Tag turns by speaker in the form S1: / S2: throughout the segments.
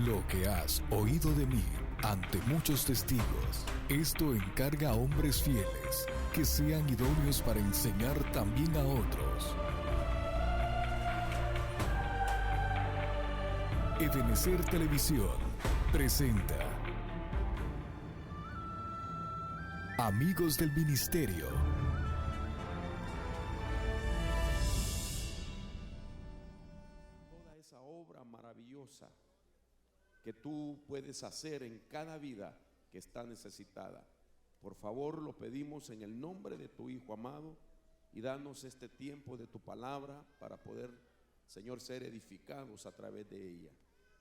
S1: Lo que has oído de mí ante muchos testigos, esto encarga a hombres fieles que sean idóneos para enseñar también a otros. Ebenecer Televisión presenta Amigos del Ministerio.
S2: Toda esa obra maravillosa que tú puedes hacer en cada vida que está necesitada. Por favor, lo pedimos en el nombre de tu Hijo amado, y danos este tiempo de tu palabra para poder, Señor, ser edificados a través de ella.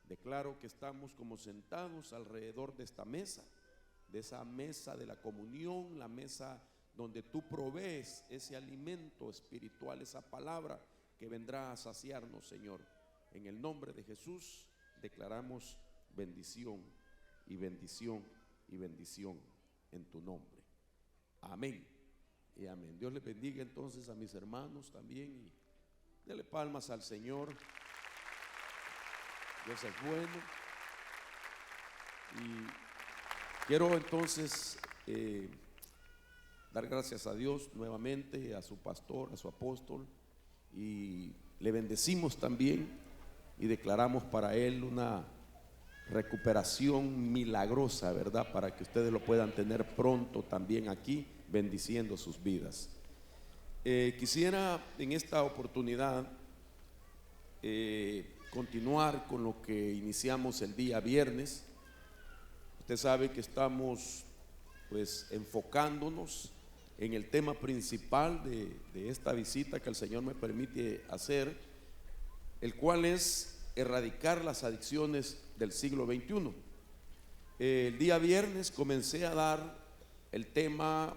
S2: Declaro que estamos como sentados alrededor de esta mesa, de esa mesa de la comunión, la mesa donde tú provees ese alimento espiritual, esa palabra que vendrá a saciarnos, Señor. En el nombre de Jesús declaramos bendición y bendición y bendición en tu nombre. Amén y amén. Dios les bendiga entonces a mis hermanos también, y dele palmas al Señor. Dios es bueno. Y quiero entonces dar gracias a Dios nuevamente, a su pastor, a su apóstol, y le bendecimos también y declaramos para él una recuperación milagrosa, ¿verdad? Para que ustedes lo puedan tener pronto también aquí, bendiciendo sus vidas. Quisiera en esta oportunidad continuar con lo que iniciamos el día viernes. Usted sabe que estamos pues enfocándonos en el tema principal de esta visita que el Señor me permite hacer, el cual es erradicar las adicciones del siglo XXI. El día viernes comencé a dar el tema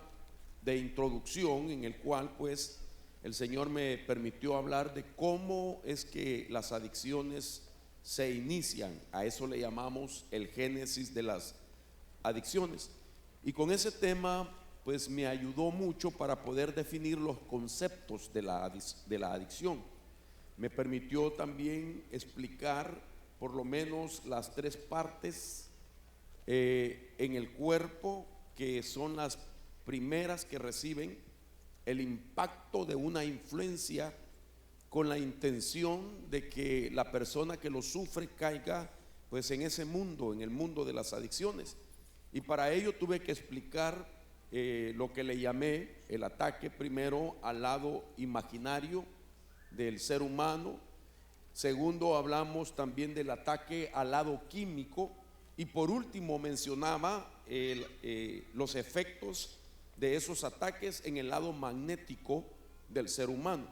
S2: de introducción, en el cual pues el Señor me permitió hablar de cómo es que las adicciones se inician. A eso le llamamos el génesis de las adicciones. Y con ese tema pues me ayudó mucho para poder definir los conceptos de la adicción. Me permitió también explicar por lo menos las tres partes en el cuerpo, que son las primeras que reciben el impacto de una influencia con la intención de que la persona que lo sufre caiga pues en ese mundo, en el mundo de las adicciones. Y para ello tuve que explicar lo que le llamé el ataque primero al lado imaginario del ser humano. Segundo, hablamos también del ataque al lado químico, y por último mencionaba los efectos de esos ataques en el lado magnético del ser humano.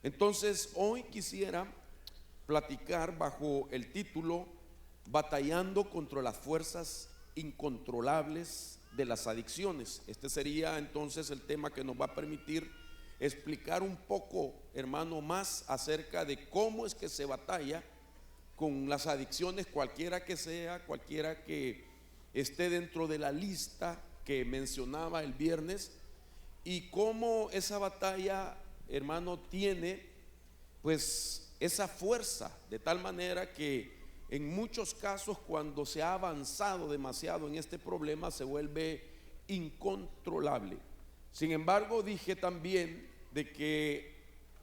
S2: Entonces hoy quisiera platicar bajo el título Batallando contra las fuerzas incontrolables de las adicciones. Este sería entonces el tema que nos va a permitir explicar un poco, hermano, más acerca de cómo es que se batalla con las adicciones, cualquiera que sea, cualquiera que esté dentro de la lista que mencionaba el viernes, y cómo esa batalla, hermano, tiene pues esa fuerza, de tal manera que en muchos casos, cuando se ha avanzado demasiado en este problema, se vuelve incontrolable. Sin embargo, dije también de que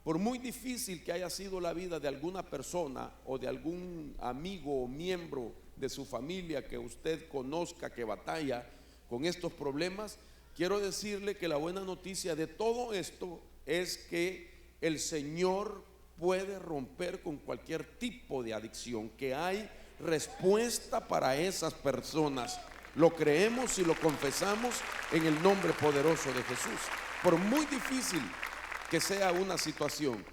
S2: por muy difícil que haya sido la vida de alguna persona o de algún amigo o miembro de su familia que usted conozca que batalla con estos problemas, quiero decirle que la buena noticia de todo esto es que el Señor puede romper con cualquier tipo de adicción, que hay respuesta para esas personas. Lo creemos y lo confesamos en el nombre poderoso de Jesús. Por muy difícil que sea una situación,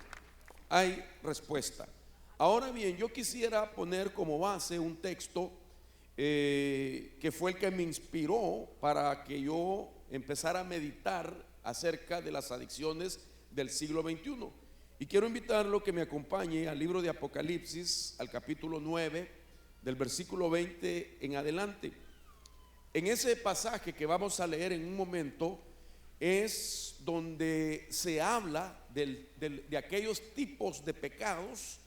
S2: hay respuesta. Ahora bien, yo quisiera poner como base un texto que fue el que me inspiró para que yo empezara a meditar acerca de las adicciones del siglo XXI. Y quiero invitarlo que me acompañe al libro de Apocalipsis, al capítulo 9, del versículo 20 en adelante. En ese pasaje que vamos a leer en un momento es donde se habla de aquellos tipos de pecados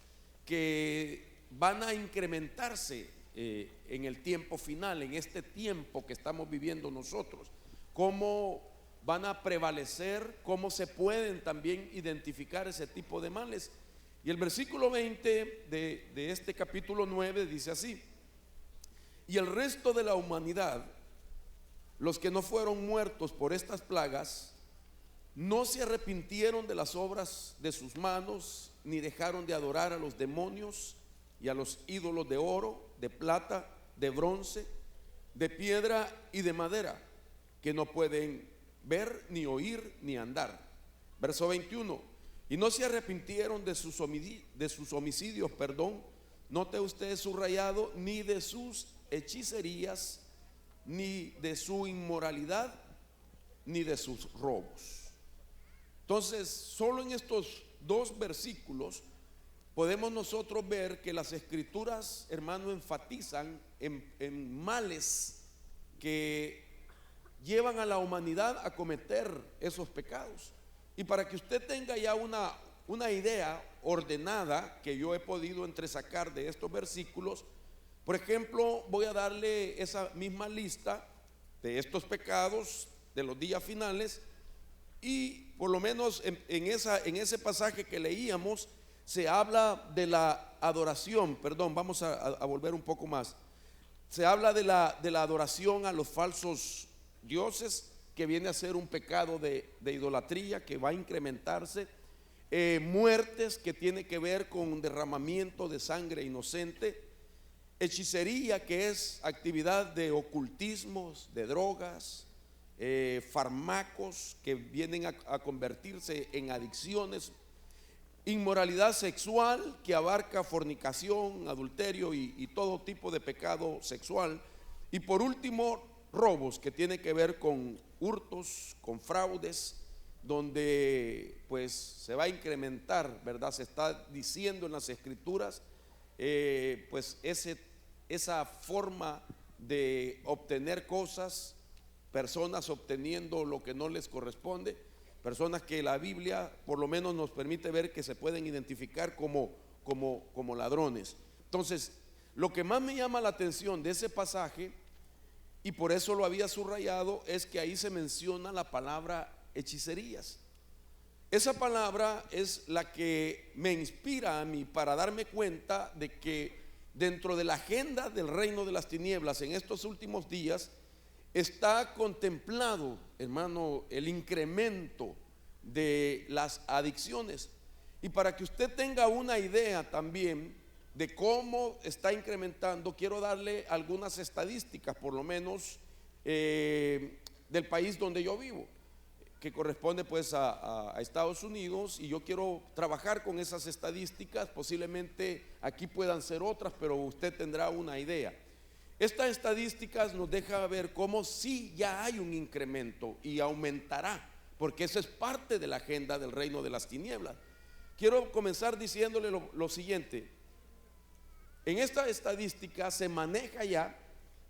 S2: que van a incrementarse en el tiempo final, en este tiempo que estamos viviendo nosotros. Cómo van a prevalecer, cómo se pueden también identificar ese tipo de males. Y el versículo 20 de este capítulo 9 dice así: y el resto de la humanidad, los que no fueron muertos por estas plagas, no se arrepintieron de las obras de sus manos, ni dejaron de adorar a los demonios y a los ídolos de oro, de plata, de bronce, de piedra y de madera, que no pueden ver, ni oír, ni andar. Verso 21: y no se arrepintieron de sus homicidios, note usted subrayado, ni de sus hechicerías, ni de su inmoralidad, ni de sus robos. Entonces, solo en estos dos versículos podemos nosotros ver que las escrituras, hermano, enfatizan en males que llevan a la humanidad a cometer esos pecados. Y para que usted tenga ya una idea ordenada que yo he podido entresacar de estos versículos, por ejemplo, voy a darle esa misma lista de estos pecados de los días finales, y por lo menos en ese pasaje que leíamos se habla de la adoración. Vamos a volver un poco más. Se habla de la adoración a los falsos dioses, que viene a ser un pecado de idolatría que va a incrementarse. Muertes, que tiene que ver con derramamiento de sangre inocente. Hechicería, que es actividad de ocultismos, de drogas, fármacos que vienen a convertirse en adicciones. Inmoralidad sexual, que abarca fornicación, adulterio y todo tipo de pecado sexual. Y por último, robos, que tiene que ver con hurtos, con fraudes, donde pues se va a incrementar, ¿verdad? Se está diciendo en las escrituras pues esa forma de obtener cosas, personas obteniendo lo que no les corresponde, personas que la Biblia por lo menos nos permite ver que se pueden identificar como ladrones. Entonces, lo que más me llama la atención de ese pasaje, y por eso lo había subrayado, es que ahí se menciona la palabra hechicerías. Esa palabra es la que me inspira a mí para darme cuenta de que dentro de la agenda del reino de las tinieblas en estos últimos días está contemplado, hermano, el incremento de las adicciones. Y para que usted tenga una idea también de cómo está incrementando, quiero darle algunas estadísticas, por lo menos del país donde yo vivo, que corresponde pues a Estados Unidos, y yo quiero trabajar con esas estadísticas. Posiblemente aquí puedan ser otras, pero usted tendrá una idea. Estas estadísticas nos dejan ver cómo sí ya hay un incremento y aumentará, porque eso es parte de la agenda del reino de las tinieblas. Quiero comenzar diciéndole lo siguiente. En esta estadística se maneja ya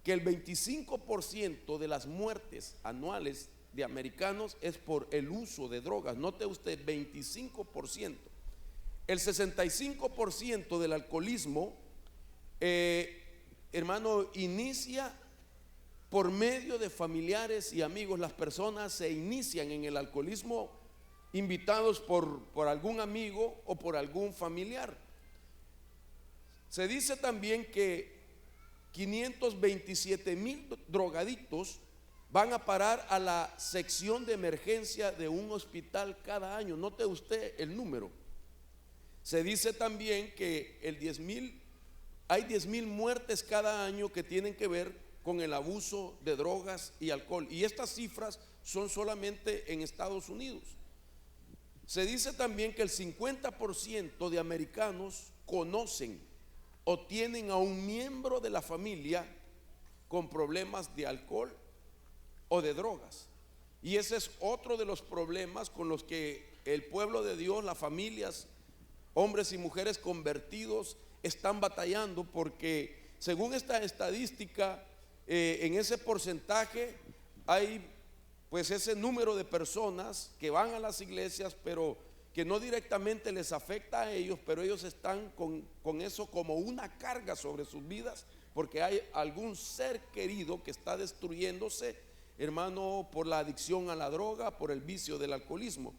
S2: que el 25% de las muertes anuales de americanos es por el uso de drogas. Note usted, 25%. El 65% del alcoholismo, hermano, inicia por medio de familiares y amigos. Las personas se inician en el alcoholismo invitados por algún amigo o por algún familiar. Se dice también que 527,000 drogadictos van a parar a la sección de emergencia de un hospital cada año. Note usted el número. Se dice también que hay 10,000 muertes cada año que tienen que ver con el abuso de drogas y alcohol. Y estas cifras son solamente en Estados Unidos. Se dice también que el 50% de americanos conocen o tienen a un miembro de la familia con problemas de alcohol o de drogas. Y ese es otro de los problemas con los que el pueblo de Dios, las familias, hombres y mujeres convertidos, están batallando, porque según esta estadística, en ese porcentaje hay pues ese número de personas que van a las iglesias, pero que no directamente les afecta a ellos, pero ellos están con eso como una carga sobre sus vidas, porque hay algún ser querido que está destruyéndose, hermano, por la adicción a la droga, por el vicio del alcoholismo.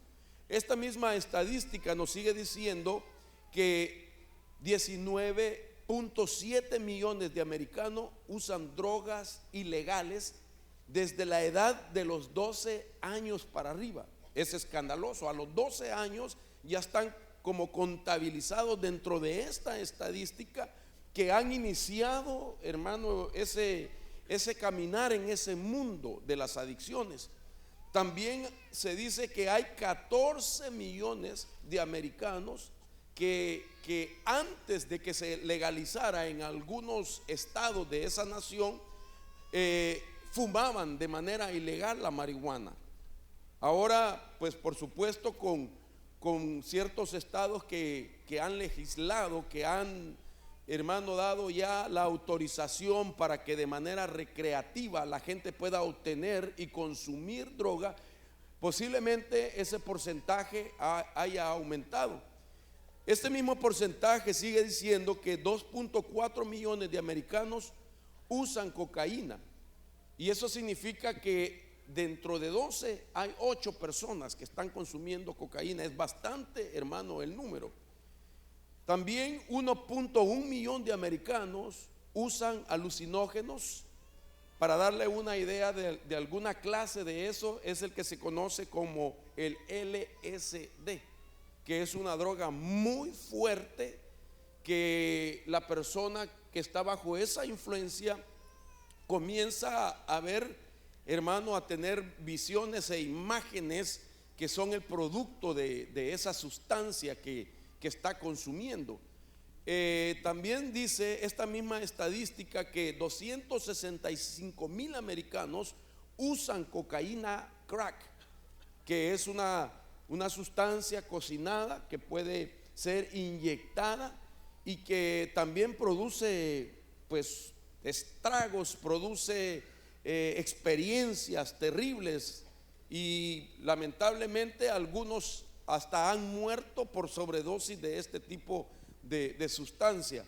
S2: Esta misma estadística nos sigue diciendo que 19.7 millones de americanos usan drogas ilegales desde la edad de los 12 años para arriba. Es escandaloso. A los 12 años ya están como contabilizados dentro de esta estadística, que han iniciado, hermano, ese caminar en ese mundo de las adicciones. También se dice que hay 14 millones de americanos que antes de que se legalizara en algunos estados de esa nación, fumaban de manera ilegal la marihuana. Ahora, pues por supuesto con ciertos estados que han legislado, que han, hermano, dado ya la autorización para que de manera recreativa la gente pueda obtener y consumir droga, posiblemente ese porcentaje haya aumentado. Este mismo porcentaje sigue diciendo que 2.4 millones de americanos usan cocaína, y eso significa que dentro de 12 hay 8 personas que están consumiendo cocaína. Es bastante, hermano, el número. También 1.1 millón de americanos usan alucinógenos. Para darle una idea de alguna clase de eso, es el que se conoce como el LSD, que es una droga muy fuerte, que la persona que está bajo esa influencia comienza a ver, hermano, a tener visiones e imágenes que son el producto de esa sustancia que está consumiendo. También dice esta misma estadística que 265,000 americanos usan cocaína crack, que es una sustancia cocinada que puede ser inyectada y que también produce, pues, estragos, produce experiencias terribles, y lamentablemente algunos hasta han muerto por sobredosis de este tipo de sustancia.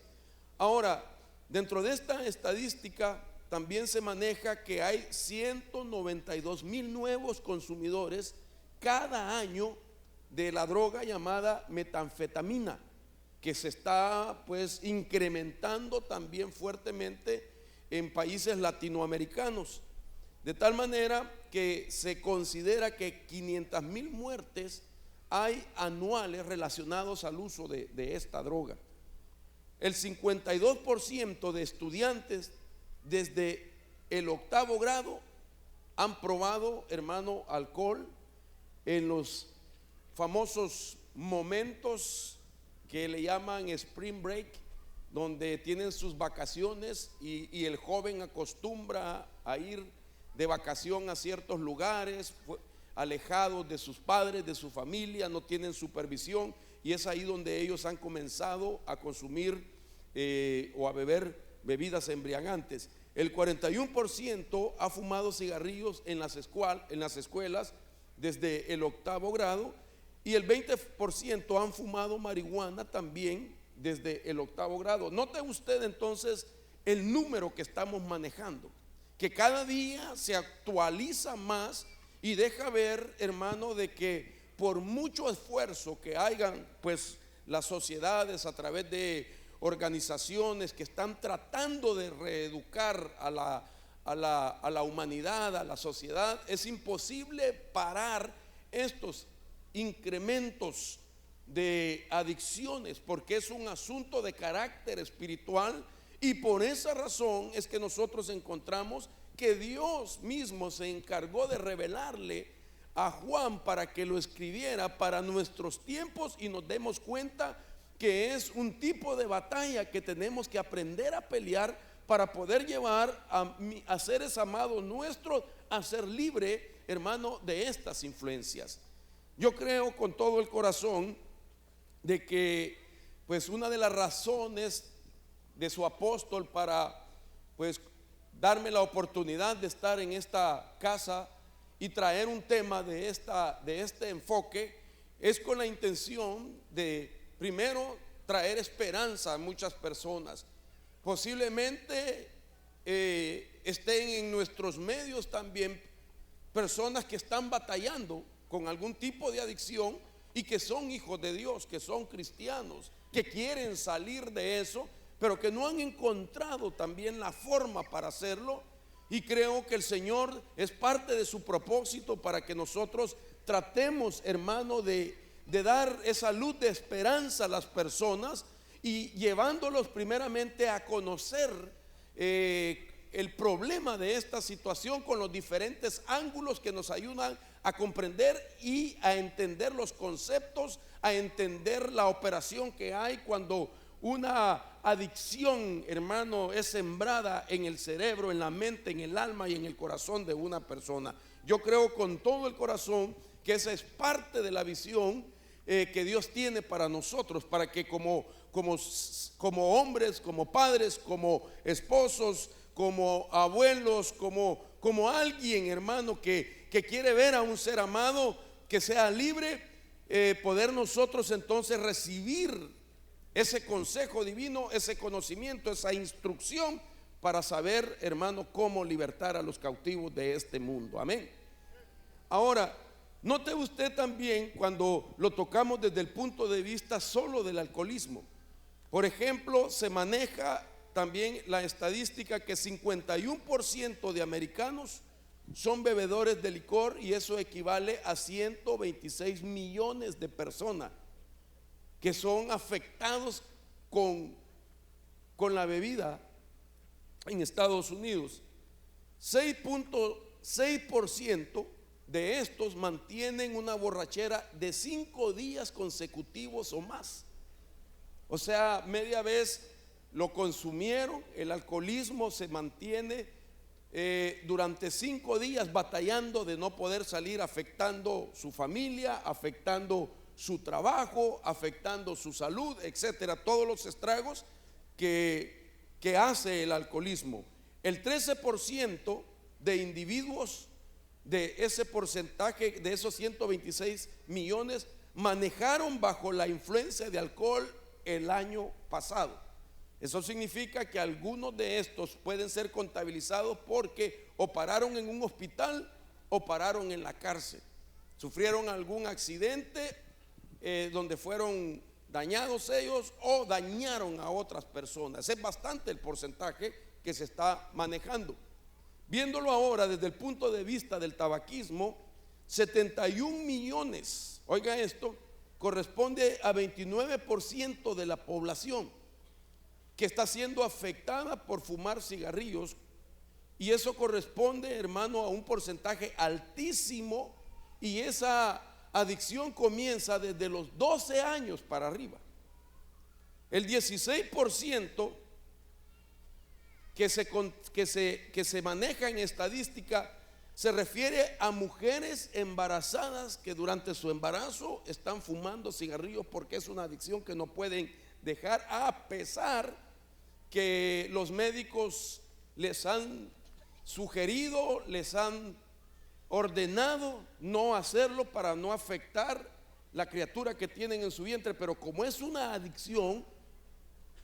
S2: Ahora, dentro de esta estadística también se maneja que hay 192,000 nuevos consumidores cada año de la droga llamada metanfetamina, que se está pues incrementando también fuertemente en países latinoamericanos, de tal manera que se considera que 500,000 muertes hay anuales relacionados al uso de esta droga. El 52% de estudiantes desde el 8º grado han probado, hermano, alcohol en los famosos momentos que le llaman spring break, donde tienen sus vacaciones, y el joven acostumbra a ir de vacación a ciertos lugares, alejados de sus padres, de su familia, no tienen supervisión, y es ahí donde ellos han comenzado a consumir o a beber bebidas embriagantes. El 41% ha fumado cigarrillos en las escuelas desde el 8º grado, y el 20% han fumado marihuana también desde el 8º grado. Note usted entonces el número que estamos manejando, que cada día se actualiza más y deja ver, hermano, de que por mucho esfuerzo que hagan pues las sociedades a través de organizaciones que están tratando de reeducar a la humanidad, a la sociedad, es imposible parar estos incrementos de adicciones, porque es un asunto de carácter espiritual, y por esa razón es que nosotros encontramos que Dios mismo se encargó de revelarle a Juan para que lo escribiera para nuestros tiempos, y nos demos cuenta que es un tipo de batalla que tenemos que aprender a pelear para poder llevar a seres amados nuestros a ser libre, hermano, de estas influencias. Yo creo con todo el corazón de que pues una de las razones de su apóstol para pues darme la oportunidad de estar en esta casa y traer un tema de este enfoque es con la intención de, primero, traer esperanza a muchas personas. Posiblemente estén en nuestros medios también personas que están batallando con algún tipo de adicción y que son hijos de Dios, que son cristianos, que quieren salir de eso, pero que no han encontrado también la forma para hacerlo. Y creo que el Señor es parte de su propósito para que nosotros tratemos, hermano, de dar esa luz de esperanza a las personas y llevándolos primeramente a conocer el problema de esta situación con los diferentes ángulos que nos ayudan a comprender y a entender los conceptos, a entender la operación que hay cuando una adicción, hermano, es sembrada en el cerebro, en la mente, en el alma y en el corazón de una persona. Yo creo con todo el corazón que esa es parte de la visión que Dios tiene para nosotros, para que como hombres, como padres, como esposos, como abuelos, como alguien, hermano, que quiere ver a un ser amado que sea libre, poder nosotros entonces recibir ese consejo divino, ese conocimiento, esa instrucción para saber, hermano, cómo libertar a los cautivos de este mundo. Amén. Ahora, note usted también cuando lo tocamos desde el punto de vista solo del alcoholismo. Por ejemplo, se maneja también la estadística que 51% de americanos son bebedores de licor, y eso equivale a 126 millones de personas que son afectados con la bebida en Estados Unidos. 6.6% de estos mantienen una borrachera de 5 días consecutivos o más. O sea, media vez lo consumieron, el alcoholismo se mantiene durante 5 días batallando de no poder salir, afectando su familia, afectando su trabajo, afectando su salud, etcétera, todos los estragos que hace el alcoholismo. El 13% de individuos de ese porcentaje, de esos 126 millones, manejaron bajo la influencia de alcohol el año pasado. Eso significa que algunos de estos pueden ser contabilizados porque o pararon en un hospital o pararon en la cárcel, sufrieron algún accidente donde fueron dañados ellos o dañaron a otras personas. Es bastante el porcentaje que se está manejando. Viéndolo ahora desde el punto de vista del tabaquismo, 71 millones, oiga esto, corresponde a 29% de la población que está siendo afectada por fumar cigarrillos, y eso corresponde, hermano, a un porcentaje altísimo, y esa adicción comienza desde los 12 años para arriba. El 16% que se maneja en estadística se refiere a mujeres embarazadas que durante su embarazo están fumando cigarrillos porque es una adicción que no pueden dejar, a pesar que los médicos les han sugerido, les han ordenado no hacerlo para no afectar la criatura que tienen en su vientre. Pero como es una adicción,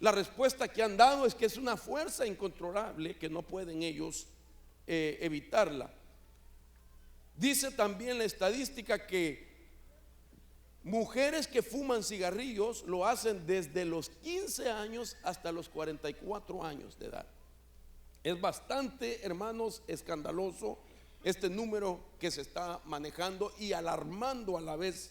S2: la respuesta que han dado es que es una fuerza incontrolable que no pueden ellos evitarla. Dice también la estadística que mujeres que fuman cigarrillos lo hacen desde los 15 años hasta los 44 años de edad. Es bastante, hermanos, escandaloso este número que se está manejando y alarmando a la vez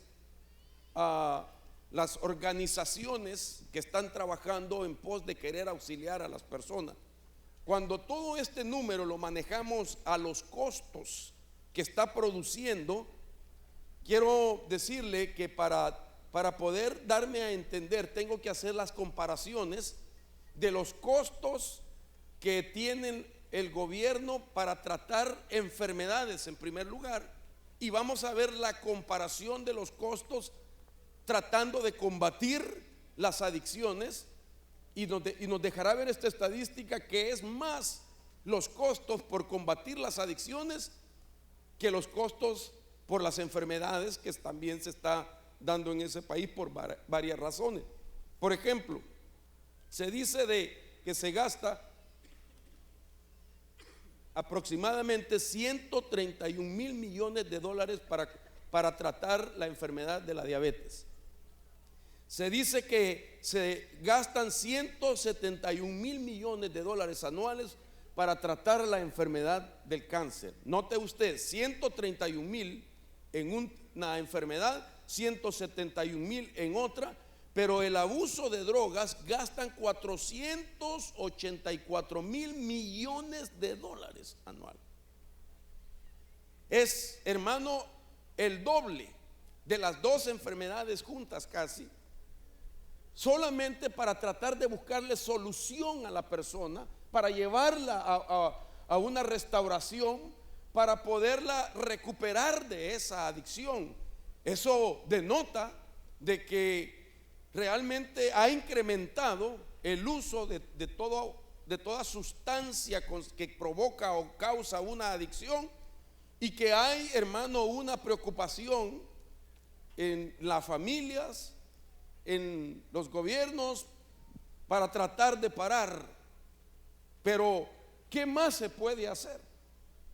S2: a las organizaciones que están trabajando en pos de querer auxiliar a las personas. Cuando todo este número lo manejamos a los costos que está produciendo, quiero decirle que para poder darme a entender tengo que hacer las comparaciones de los costos que tienen el gobierno para tratar enfermedades en primer lugar, y vamos a ver la comparación de los costos tratando de combatir las adicciones, y nos dejará ver esta estadística que es más los costos por combatir las adicciones que los costos por las enfermedades que también se está dando en ese país por varias razones. Por ejemplo, se dice que se gasta aproximadamente 131 mil millones de dólares para tratar la enfermedad de la diabetes. Se dice que se gastan 171 mil millones de dólares anuales para tratar la enfermedad del cáncer. Note usted, 131 mil en una enfermedad, 171 mil en otra, pero el abuso de drogas gastan 484 mil millones de dólares anual. Es, hermano, el doble de las dos enfermedades juntas casi, solamente para tratar de buscarle solución a la persona, para llevarla a una restauración, para poderla recuperar de esa adicción. Eso denota de que realmente ha incrementado el uso de toda sustancia que provoca o causa una adicción, y que hay, hermano, una preocupación en las familias, en los gobiernos, para tratar de parar. Pero ¿qué más se puede hacer?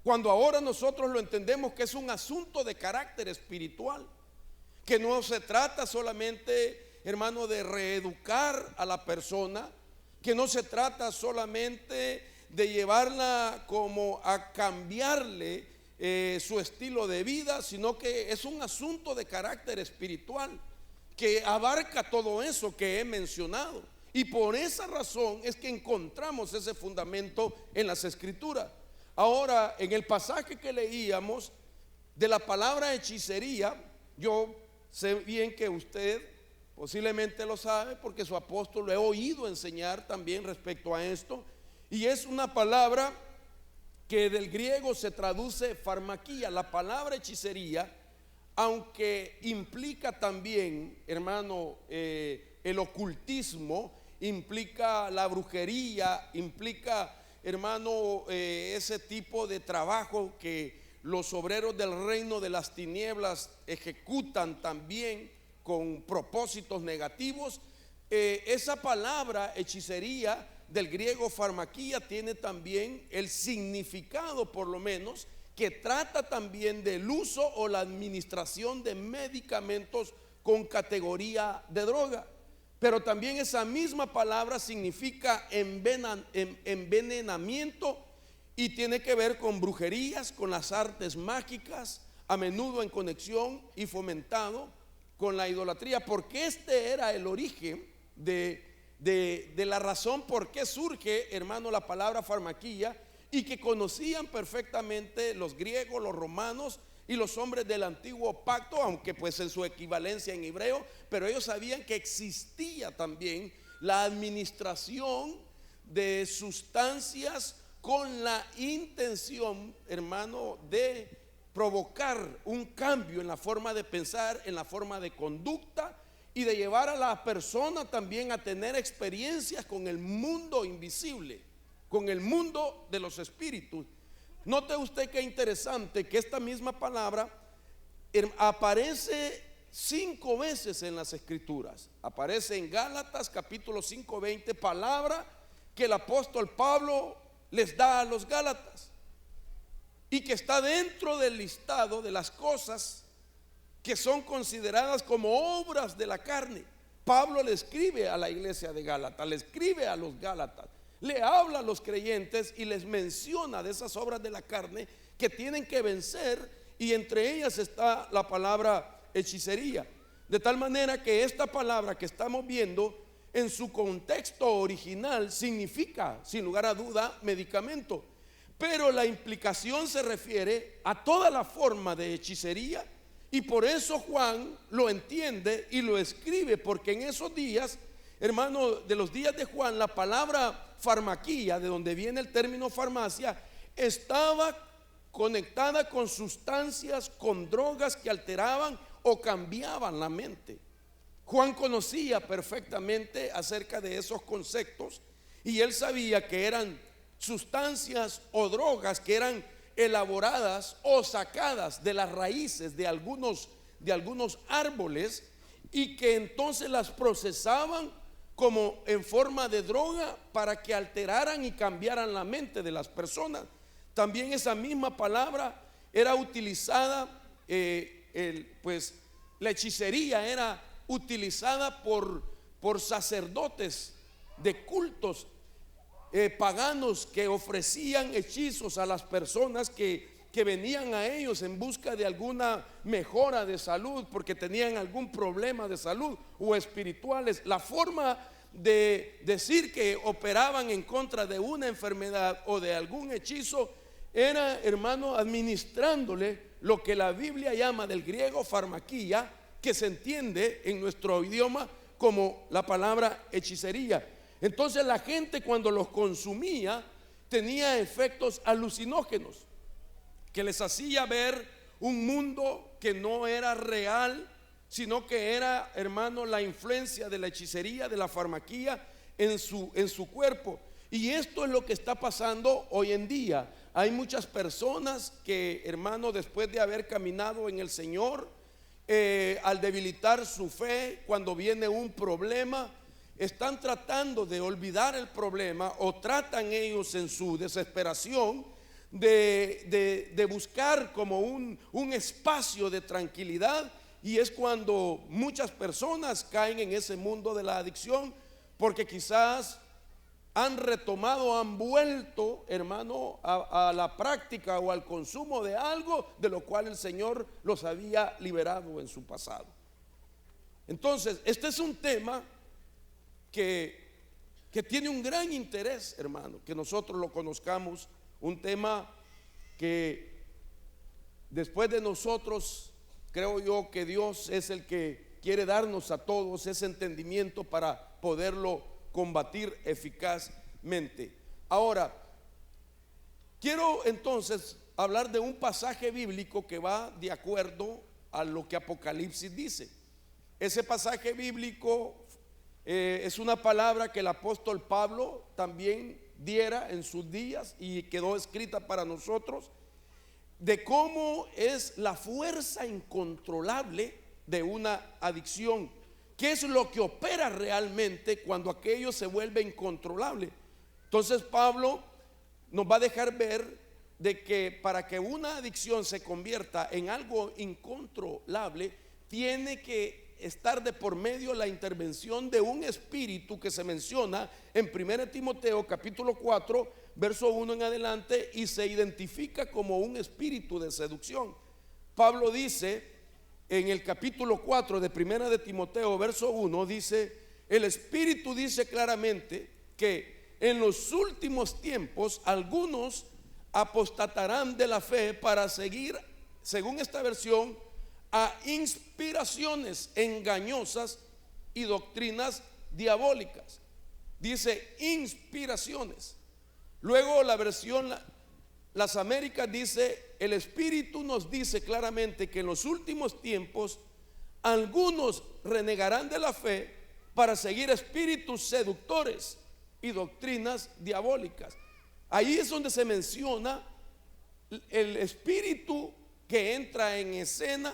S2: Cuando ahora nosotros lo entendemos que es un asunto de carácter espiritual, que no se trata solamente, hermano, de reeducar a la persona, que no se trata solamente de llevarla como a cambiarle su estilo de vida, sino que es un asunto de carácter espiritual que abarca todo eso que he mencionado. Y por esa razón es que encontramos ese fundamento en las Escrituras. Ahora, en el pasaje que leíamos de la palabra hechicería, yo sé bien que usted posiblemente lo sabe, porque su apóstol lo he oído enseñar también respecto a esto, y es una palabra que del griego se traduce farmaquía. La palabra hechicería, aunque implica también, hermano, el ocultismo, implica la brujería, implica, hermano, ese tipo de trabajo que los obreros del reino de las tinieblas ejecutan también con propósitos negativos. Esa palabra hechicería del griego farmaquía tiene también el significado, por lo menos, que trata también del uso o la administración de medicamentos con categoría de droga. Pero también esa misma palabra significa envenenamiento, y tiene que ver con brujerías, con las artes mágicas, a menudo en conexión y fomentado con la idolatría, porque este era el origen de la razón por qué surge, hermano, la palabra farmaquía, y que conocían perfectamente los griegos, los romanos y los hombres del antiguo pacto, aunque pues en su equivalencia en hebreo, pero ellos sabían que existía también la administración de sustancias con la intención, hermano, de provocar un cambio en la forma de pensar, en la forma de conducta, y de llevar a la persona también a tener experiencias con el mundo invisible, con el mundo de los espíritus. Note usted qué interesante que esta misma palabra aparece 5 veces en las Escrituras. Aparece en Gálatas capítulo 5:20, palabra que el apóstol Pablo les da a los Gálatas, y que está dentro del listado de las cosas que son consideradas como obras de la carne. Pablo le escribe a la iglesia de Gálatas, le escribe a los Gálatas, le habla a los creyentes y les menciona de esas obras de la carne que tienen que vencer, y entre ellas está la palabra hechicería. De tal manera que esta palabra que estamos viendo en su contexto original significa, sin lugar a duda, medicamento, pero la implicación se refiere a toda la forma de hechicería. Y por eso Juan lo entiende y lo escribe, porque en esos días, hermano, de los días de Juan, la palabra farmaquía, de donde viene el término farmacia, estaba conectada con sustancias, con drogas que alteraban o cambiaban la mente. Juan conocía perfectamente acerca de esos conceptos, y él sabía que eran sustancias o drogas que eran elaboradas o sacadas de las raíces de algunos árboles, y que entonces las procesaban como en forma de droga para que alteraran y cambiaran la mente de las personas. También esa misma palabra era utilizada, pues la hechicería era utilizada por sacerdotes de cultos paganos que ofrecían hechizos a las personas que venían a ellos en busca de alguna mejora de salud, porque tenían algún problema de salud o espirituales. La forma de decir que operaban en contra de una enfermedad o de algún hechizo era, hermano, administrándole lo que la Biblia llama, del griego farmaquía, que se entiende en nuestro idioma como la palabra hechicería. Entonces la gente, cuando los consumía, tenía efectos alucinógenos que les hacía ver un mundo que no era real, sino que era, hermano, la influencia de la hechicería, de la farmaquía en su cuerpo. Y esto es lo que está pasando hoy en día. Hay muchas personas que, hermano, después de haber caminado en el Señor, al debilitar su fe, cuando viene un problema, están tratando de olvidar el problema, o tratan ellos en su desesperación de buscar como un espacio de tranquilidad. Y es cuando muchas personas caen en ese mundo de la adicción, porque quizás han retomado, han vuelto, hermano, a la práctica o al consumo de algo de lo cual el Señor los había liberado en su pasado. Entonces, este es un tema que tiene un gran interés, hermano, que nosotros lo conozcamos. Un tema que después de nosotros, creo yo que Dios es el que quiere darnos a todos ese entendimiento para poderlo combatir eficazmente. Ahora, quiero entonces hablar de un pasaje bíblico que va de acuerdo a lo que Apocalipsis dice. Ese pasaje bíblico es una palabra que el apóstol Pablo también diera en sus días y quedó escrita para nosotros, de cómo es la fuerza incontrolable de una adicción. ¿Qué es lo que opera realmente cuando aquello se vuelve incontrolable? Entonces Pablo nos va a dejar ver de que para que una adicción se convierta en algo incontrolable, tiene que estar de por medio la intervención de un espíritu que se menciona en 1 Timoteo capítulo 4 verso 1 en adelante, y se identifica como un espíritu de seducción. Pablo dice en el capítulo 4 de 1 de Timoteo verso 1, dice: el espíritu dice claramente que en los últimos tiempos algunos apostatarán de la fe para seguir, según esta versión, a inspiraciones engañosas y doctrinas diabólicas. Dice inspiraciones. Luego la versión Las Américas dice: el Espíritu nos dice claramente que en los últimos tiempos algunos renegarán de la fe para seguir espíritus seductores y doctrinas diabólicas. Ahí es donde se menciona el espíritu que entra en escena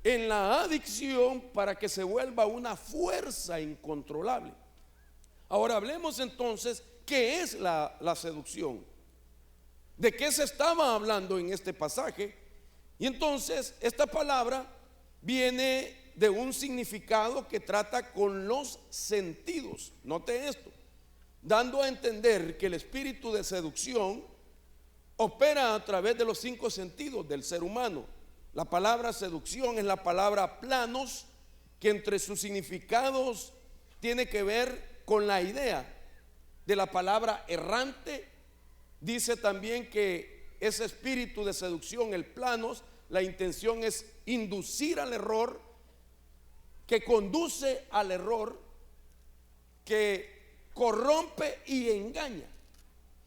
S2: en la adicción para que se vuelva una fuerza incontrolable. Ahora hablemos entonces, ¿qué es la seducción? ¿De qué se estaba hablando en este pasaje? Y entonces esta palabra viene de un significado que trata con los sentidos. Note esto, dando a entender que el espíritu de seducción opera a través de los 5 sentidos del ser humano. La palabra seducción es la palabra planos, que entre sus significados tiene que ver con la idea de la palabra errante. Dice también que ese espíritu de seducción, el planos, la intención es inducir al error, que conduce al error, que corrompe y engaña.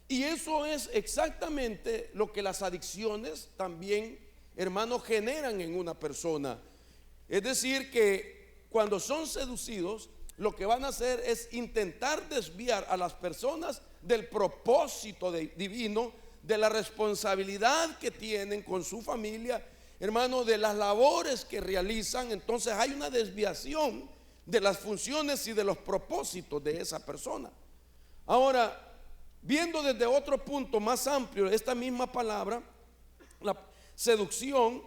S2: Y eso es exactamente lo que las adicciones también, hermanos, generan en una persona. Es decir, que cuando son seducidos, lo que van a hacer es intentar desviar a las personas del propósito divino, de la responsabilidad que tienen con su familia. hermano, de las labores que realizan, entonces hay una desviación de las funciones y de los propósitos de esa persona. Ahora, viendo desde otro punto más amplio esta misma palabra, la seducción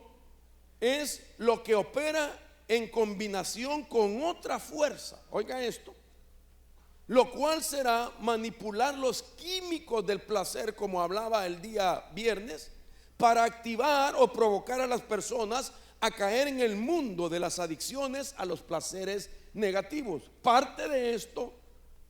S2: es lo que opera en combinación con otra fuerza, oiga esto, lo cual será manipular los químicos del placer, como hablaba el día viernes, para activar o provocar a las personas a caer en el mundo de las adicciones a los placeres negativos. Parte de esto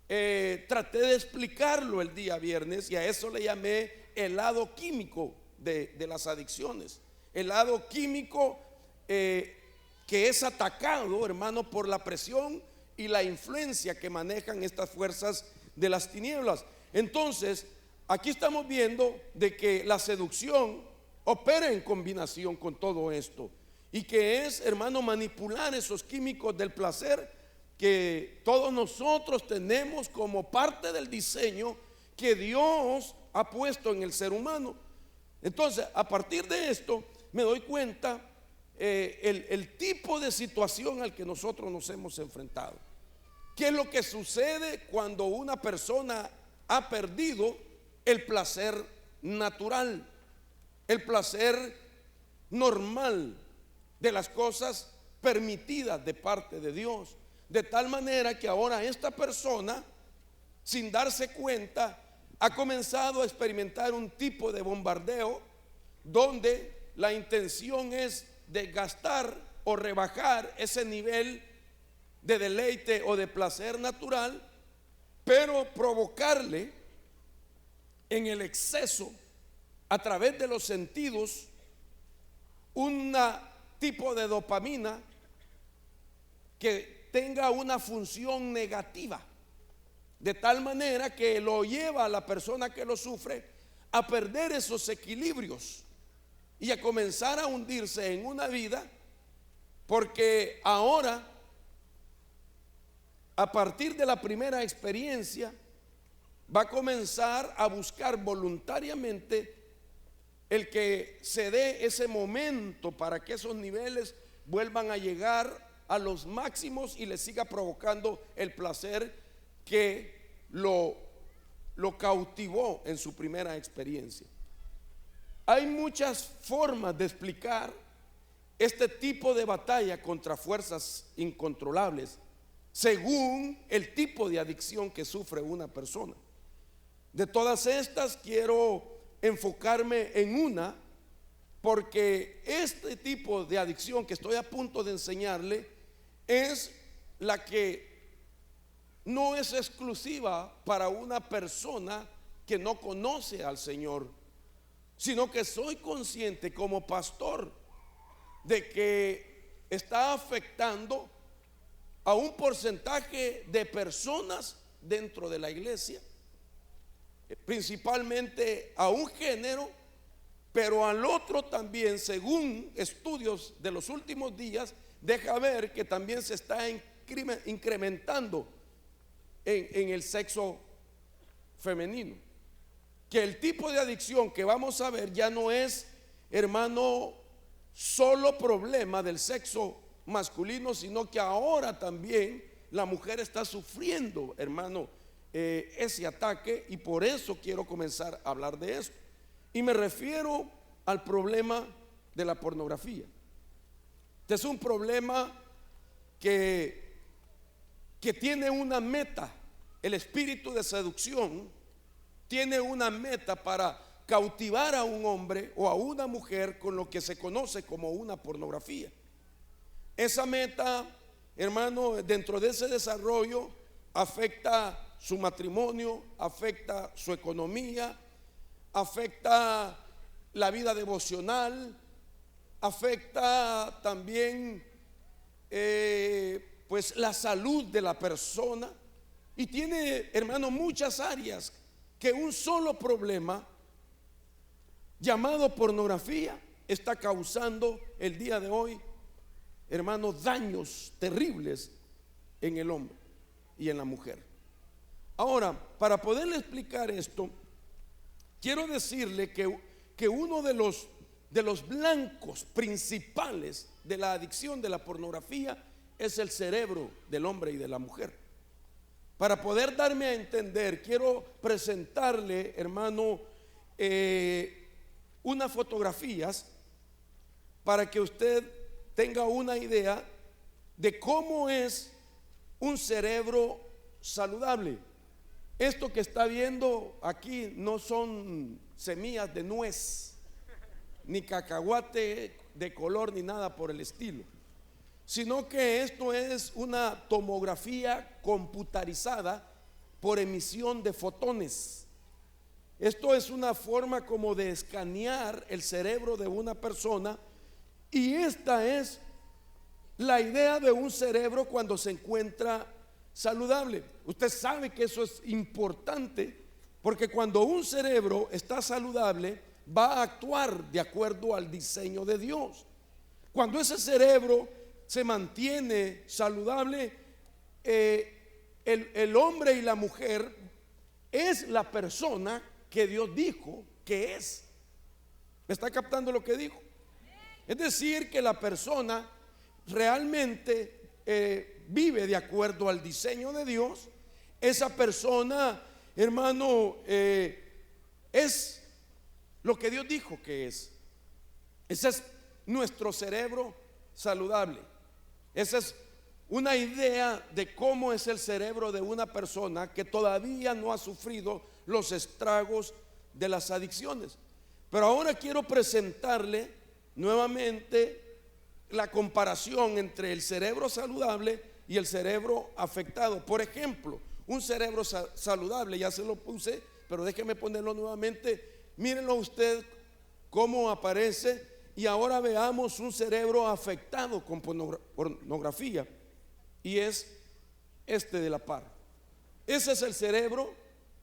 S2: traté de explicarlo el día viernes, y a eso le llamé el lado químico de las adicciones. El lado químico que es atacado, hermano, por la presión y la influencia que manejan estas fuerzas de las tinieblas. Entonces, aquí estamos viendo de que la seducción opera en combinación con todo esto, y que es, hermano, manipular esos químicos del placer que todos nosotros tenemos como parte del diseño que Dios ha puesto en el ser humano. Entonces, a partir de esto me doy cuenta el tipo de situación al que nosotros nos hemos enfrentado. ¿Qué es lo que sucede cuando una persona ha perdido el placer natural, el placer normal de las cosas permitidas de parte de Dios? De tal manera que ahora esta persona, sin darse cuenta, ha comenzado a experimentar un tipo de bombardeo donde la intención es desgastar o rebajar ese nivel de deleite o de placer natural, pero provocarle en el exceso, a través de los sentidos, un tipo de dopamina que tenga una función negativa, de tal manera que lo lleva a la persona que lo sufre a perder esos equilibrios y a comenzar a hundirse en una vida, porque ahora, a partir de la primera experiencia, va a comenzar a buscar voluntariamente el que se dé ese momento para que esos niveles vuelvan a llegar a los máximos y le siga provocando el placer que lo cautivó en su primera experiencia. Hay muchas formas de explicar este tipo de batalla contra fuerzas incontrolables según el tipo de adicción que sufre una persona. De todas estas quiero enfocarme en una, porque este tipo de adicción que estoy a punto de enseñarle es la que no es exclusiva para una persona que no conoce al Señor, sino que soy consciente como pastor de que está afectando a un porcentaje de personas dentro de la iglesia, principalmente a un género, pero al otro también, según estudios de los últimos días, deja ver que también se está incrementando en el sexo femenino. Que el tipo de adicción que vamos a ver ya no es, hermano, solo problema del sexo masculino, sino que ahora también la mujer está sufriendo, hermano, ese ataque, y por eso quiero comenzar a hablar de esto. Y me refiero al problema de la pornografía. Este es un problema que tiene una meta. El espíritu de seducción tiene una meta para cautivar a un hombre o a una mujer con lo que se conoce como una pornografía. Esa meta, hermano, dentro de ese desarrollo afecta su matrimonio, afecta su economía, afecta la vida devocional, afecta también pues la salud de la persona, y tiene, hermano, muchas áreas que un solo problema llamado pornografía está causando el día de hoy, hermano, daños terribles en el hombre y en la mujer. Ahora, para poderle explicar esto, quiero decirle que uno de los de los blancos principales de la adicción de la pornografía es el cerebro del hombre y de la mujer. Para poder darme a entender, quiero presentarle, hermano, unas fotografías para que usted tenga una idea de cómo es un cerebro saludable. Esto que está viendo aquí no son semillas de nuez, ni cacahuate de color, ni nada por el estilo, sino que esto es una tomografía computarizada por emisión de fotones. Esto es una forma como de escanear el cerebro de una persona, y esta es la idea de un cerebro cuando se encuentra saludable. Usted sabe que eso es importante, porque cuando un cerebro está saludable va a actuar de acuerdo al diseño de Dios. Cuando ese cerebro se mantiene saludable, el hombre y la mujer es la persona que Dios dijo que es. ¿Me está captando lo que dijo? Es decir, que la persona realmente vive de acuerdo al diseño de Dios. Esa persona, hermano, es lo que Dios dijo que es. Ese es nuestro cerebro saludable. Esa es una idea de cómo es el cerebro de una persona que todavía no ha sufrido los estragos de las adicciones. Pero ahora quiero presentarle nuevamente la comparación entre el cerebro saludable y el cerebro afectado. Por ejemplo, un cerebro saludable, ya se lo puse, pero déjeme ponerlo nuevamente. Mírenlo usted cómo aparece. Y ahora veamos un cerebro afectado con pornografía, y es este de la par. Ese es el cerebro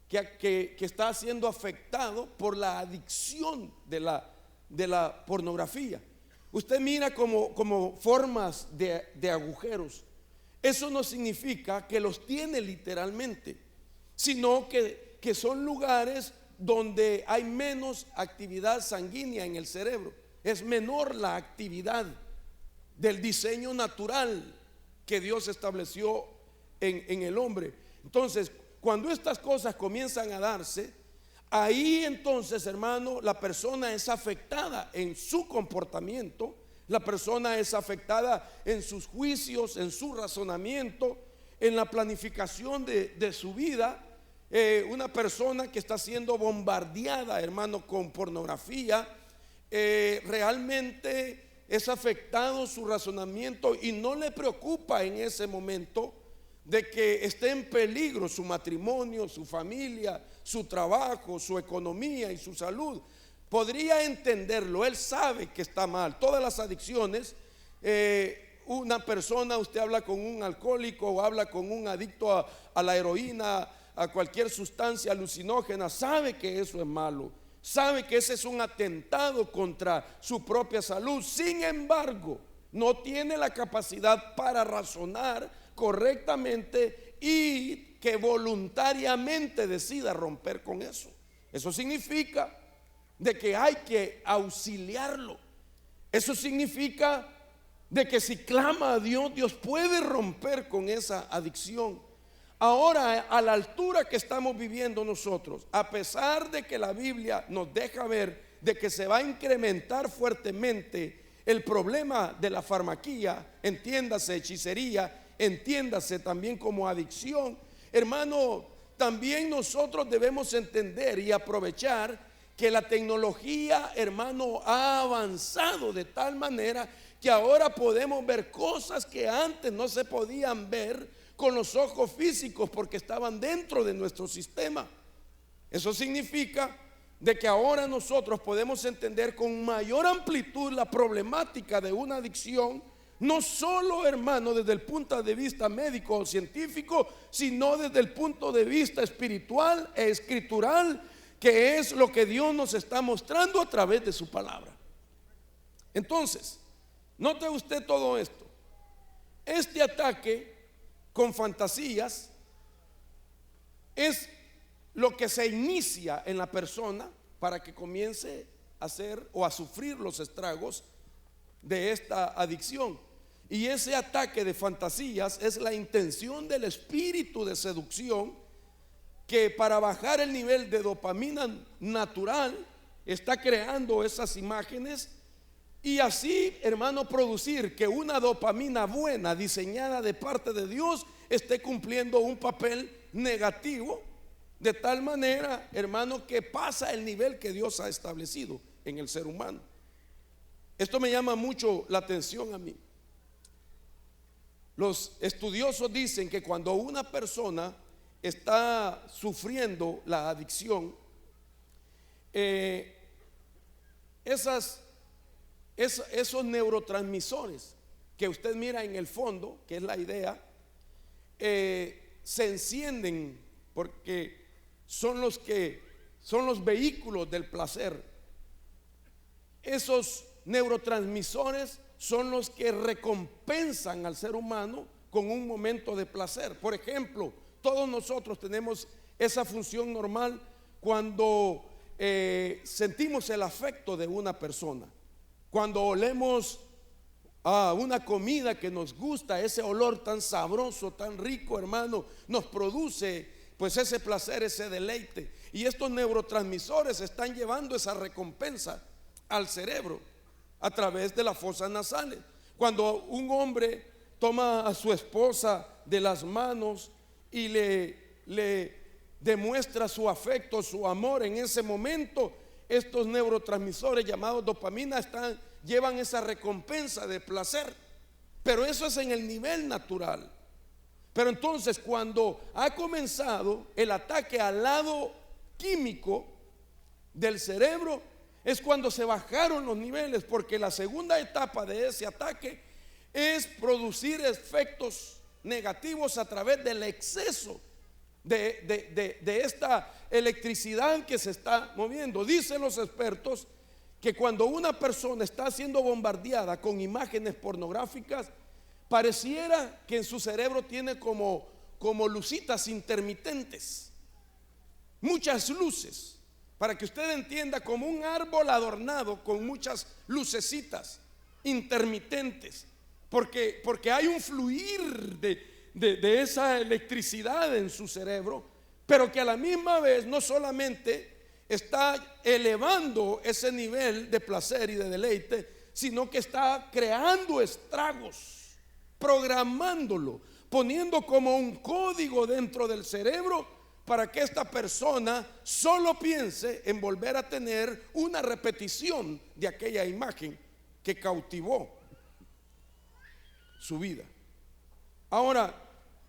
S2: que está siendo afectado por la adicción de la pornografía. Usted mira como formas de agujeros. Eso no significa que los tiene literalmente, sino que son lugares donde hay menos actividad sanguínea en el cerebro. Es menor la actividad del diseño natural que Dios estableció en el hombre. Entonces, cuando estas cosas comienzan a darse, ahí entonces, hermano, la persona es afectada en su comportamiento, la persona es afectada en sus juicios, en su razonamiento, en la planificación de su vida. Una persona que está siendo bombardeada, hermano, con pornografía, realmente es afectado su razonamiento y no le preocupa en ese momento de que esté en peligro su matrimonio, su familia, su trabajo, su economía y su salud. Podría entenderlo, él sabe que está mal. Todas las adicciones, una persona, usted habla con un alcohólico o habla con un adicto a la heroína, a cualquier sustancia alucinógena, sabe que eso es malo, sabe que ese es un atentado contra su propia salud. Sin embargo, no tiene la capacidad para razonar correctamente y que voluntariamente decida romper con eso. Eso significa de que hay que auxiliarlo. Eso significa de que si clama a Dios, Dios puede romper con esa adicción. Ahora, a la altura que estamos viviendo nosotros, a pesar de que la Biblia nos deja ver de que se va a incrementar fuertemente el problema de la farmaquía, entiéndase hechicería, entiéndase también como adicción, hermano, también nosotros debemos entender y aprovechar que la tecnología, hermano, ha avanzado de tal manera que ahora podemos ver cosas que antes no se podían ver con los ojos físicos porque estaban dentro de nuestro sistema. Eso significa de que ahora nosotros podemos entender con mayor amplitud la problemática de una adicción, no solo, hermano, desde el punto de vista médico o científico, sino desde el punto de vista espiritual e escritural, que es lo que Dios nos está mostrando a través de su palabra. Entonces, note usted todo esto. Este ataque con fantasías es lo que se inicia en la persona para que comience hacer o a sufrir los estragos de esta adicción. Y ese ataque de fantasías es la intención del espíritu de seducción, que para bajar el nivel de dopamina natural está creando esas imágenes y así, hermano, producir que una dopamina buena diseñada de parte de Dios esté cumpliendo un papel negativo, de tal manera, hermano, que pasa el nivel que Dios ha establecido en el ser humano. Esto me llama mucho la atención a mí. Los estudiosos dicen que cuando una persona está sufriendo la adicción, esos neurotransmisores que usted mira en el fondo, que es la idea, se encienden porque son los vehículos del placer. Esos neurotransmisores son los que recompensan al ser humano con un momento de placer. Por ejemplo, todos nosotros tenemos esa función normal cuando sentimos el afecto de una persona. Cuando olemos a una comida que nos gusta, ese olor tan sabroso, tan rico, hermano, nos produce pues ese placer, ese deleite. Y estos neurotransmisores están llevando esa recompensa al cerebro a través de las fosas nasales. Cuando un hombre toma a su esposa de las manos y le demuestra su afecto, su amor, en ese momento estos neurotransmisores llamados dopamina llevan esa recompensa de placer. Pero eso es en el nivel natural. Pero entonces, cuando ha comenzado el ataque al lado químico del cerebro, es cuando se bajaron los niveles, porque la segunda etapa de ese ataque es producir efectos negativos a través del exceso de esta electricidad que se está moviendo. Dicen los expertos que cuando una persona está siendo bombardeada con imágenes pornográficas, pareciera que en su cerebro tiene como lucitas intermitentes, muchas luces, para que usted entienda, como un árbol adornado con muchas lucecitas intermitentes, porque hay un fluir de esa electricidad en su cerebro, pero que a la misma vez no solamente está elevando ese nivel de placer y de deleite, sino que está creando estragos, programándolo, poniendo como un código dentro del cerebro para que esta persona solo piense en volver a tener una repetición de aquella imagen que cautivó su vida. Ahora,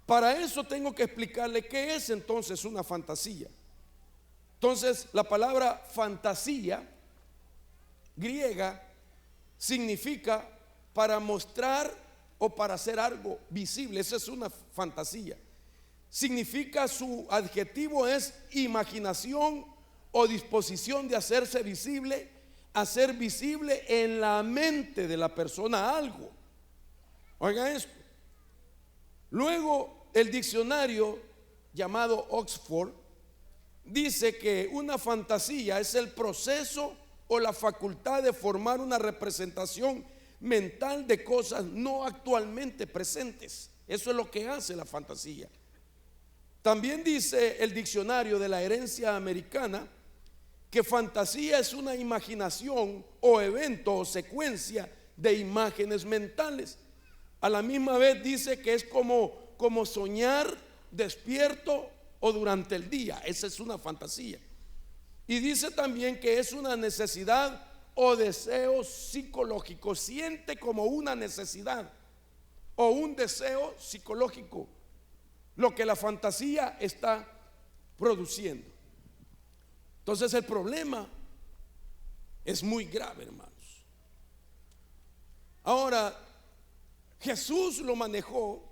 S2: para eso tengo que explicarle qué es entonces una fantasía. Entonces, la palabra fantasía griega significa para mostrar o para hacer algo visible. Esa es una fantasía. Significa, su adjetivo es imaginación o disposición de hacerse visible, hacer visible en la mente de la persona algo. Oiga esto. Luego, el diccionario llamado Oxford dice que una fantasía es el proceso o la facultad de formar una representación mental de cosas no actualmente presentes. Eso es lo que hace la fantasía. También dice el diccionario de la herencia americana que fantasía es una imaginación o evento o secuencia de imágenes mentales. A la misma vez dice que es como soñar despierto o durante el día. Esa es una fantasía. Y dice también que es una necesidad o deseo psicológico. Siente como una necesidad o un deseo psicológico lo que la fantasía está produciendo. Entonces el problema es muy grave, hermanos. Ahora, Jesús lo manejó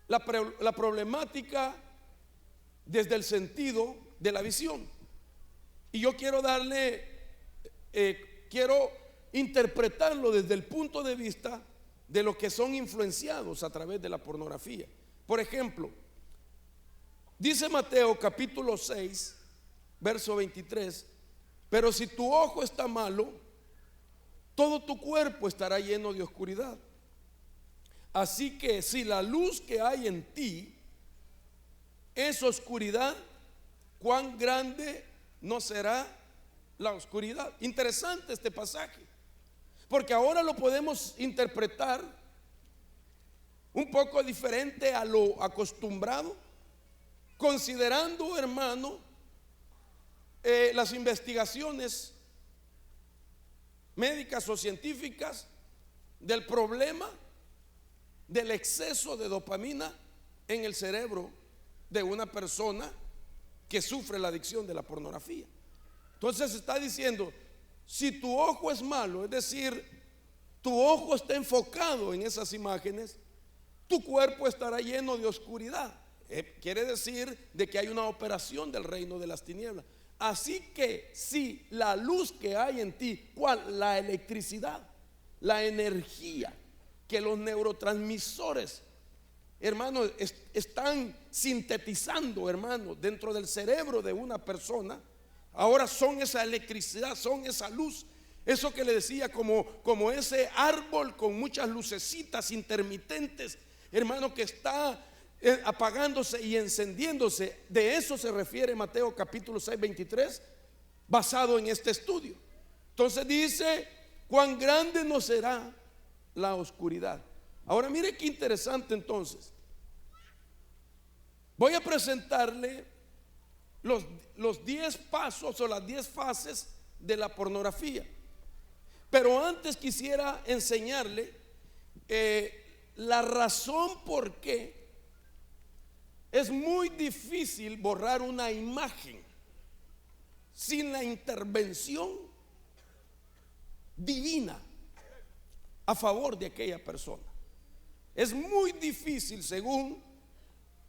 S2: la problemática desde el sentido de la visión. Y yo quiero quiero interpretarlo desde el punto de vista de los que son influenciados a través de la pornografía. Por ejemplo, dice Mateo capítulo 6, verso 23, Pero si tu ojo está malo, todo tu cuerpo estará lleno de oscuridad. Así que si la luz que hay en ti es oscuridad, cuán grande no será la oscuridad. Interesante este pasaje, porque ahora lo podemos interpretar un poco diferente a lo acostumbrado, considerando, hermano, las investigaciones médicas o científicas del problema del exceso de dopamina en el cerebro de una persona que sufre la adicción de la pornografía. Entonces está diciendo, si tu ojo es malo, es decir, tu ojo está enfocado en esas imágenes, tu cuerpo estará lleno de oscuridad. Quiere decir de que hay una operación del reino de las tinieblas. Así que si la luz que hay en ti, ¿cuál? La electricidad, la energía que los neurotransmisores, hermano, están sintetizando, hermano, dentro del cerebro de una persona, ahora son esa electricidad, son esa luz. Eso que le decía, como ese árbol con muchas lucecitas intermitentes, hermano, que está apagándose y encendiéndose. De eso se refiere Mateo capítulo 6, 23, basado en este estudio. Entonces dice, cuán grande no será la oscuridad. Ahora mire qué interesante. Entonces voy a presentarle los 10 pasos o las 10 fases de la pornografía. Pero antes quisiera enseñarle la razón por qué es muy difícil borrar una imagen sin la intervención divina a favor de aquella persona. Es muy difícil, según,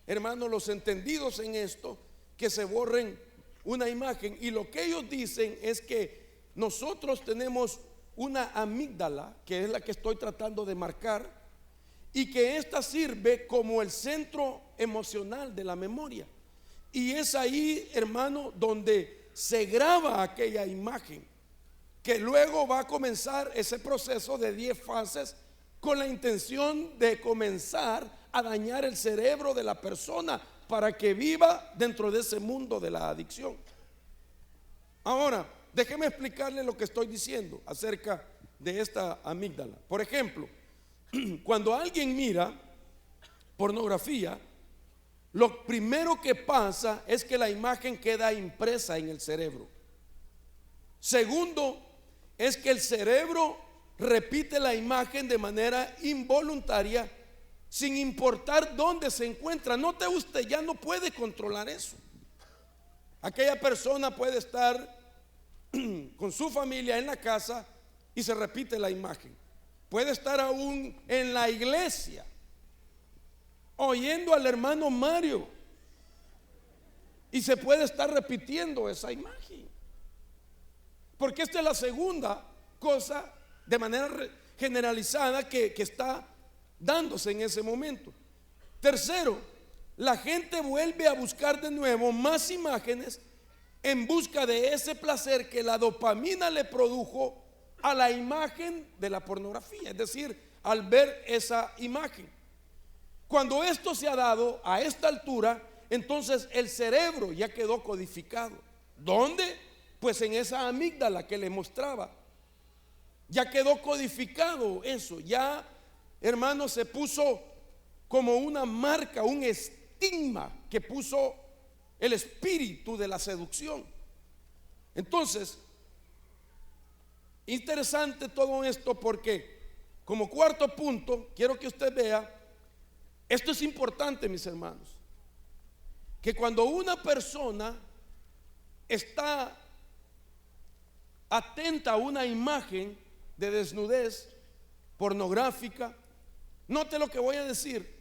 S2: hermanos, los entendidos en esto, que se borren una imagen. Y lo que ellos dicen es que nosotros tenemos una amígdala, que es la que estoy tratando de marcar, y que esta sirve como el centro emocional de la memoria. Y es ahí, hermano, donde se graba aquella imagen, que luego va a comenzar ese proceso de 10 fases con la intención de comenzar a dañar el cerebro de la persona para que viva dentro de ese mundo de la adicción. Ahora, déjeme explicarle lo que estoy diciendo acerca de esta amígdala. Por ejemplo, cuando alguien mira pornografía, lo primero que pasa es que la imagen queda impresa en el cerebro. Segundo, es que el cerebro repite la imagen de manera involuntaria, sin importar dónde se encuentra. Note usted, ya no puede controlar eso. Aquella persona puede estar con su familia en la casa y se repite la imagen. Puede estar aún en la iglesia oyendo al hermano Mario y se puede estar repitiendo esa imagen, porque esta es la segunda cosa de manera generalizada que está dándose en ese momento. Tercero, la gente vuelve a buscar de nuevo más imágenes en busca de ese placer que la dopamina le produjo a la imagen de la pornografía, es decir, al ver esa imagen. Cuando esto se ha dado a esta altura, entonces el cerebro ya quedó codificado. ¿Dónde? Pues en esa amígdala que le mostraba. Ya quedó codificado eso. Ya, hermano, se puso como una marca, un estigma que puso el espíritu de la seducción. Entonces, interesante todo esto, porque como cuarto punto quiero que usted vea, esto es importante, mis hermanos, que cuando una persona está atenta a una imagen de desnudez pornográfica, note lo que voy a decir,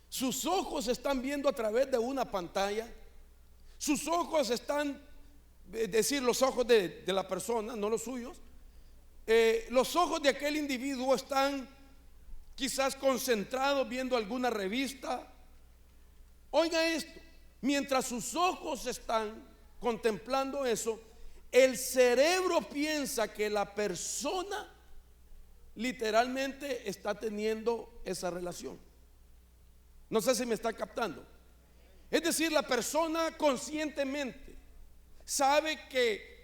S2: sus ojos están viendo a través de una pantalla, sus ojos están, es decir, los ojos de la persona, no los suyos. Los ojos de aquel individuo están quizás concentrados viendo alguna revista. Oiga esto, mientras sus ojos están contemplando eso, el cerebro piensa que la persona literalmente está teniendo esa relación. No sé si me está captando. Es decir, la persona conscientemente sabe que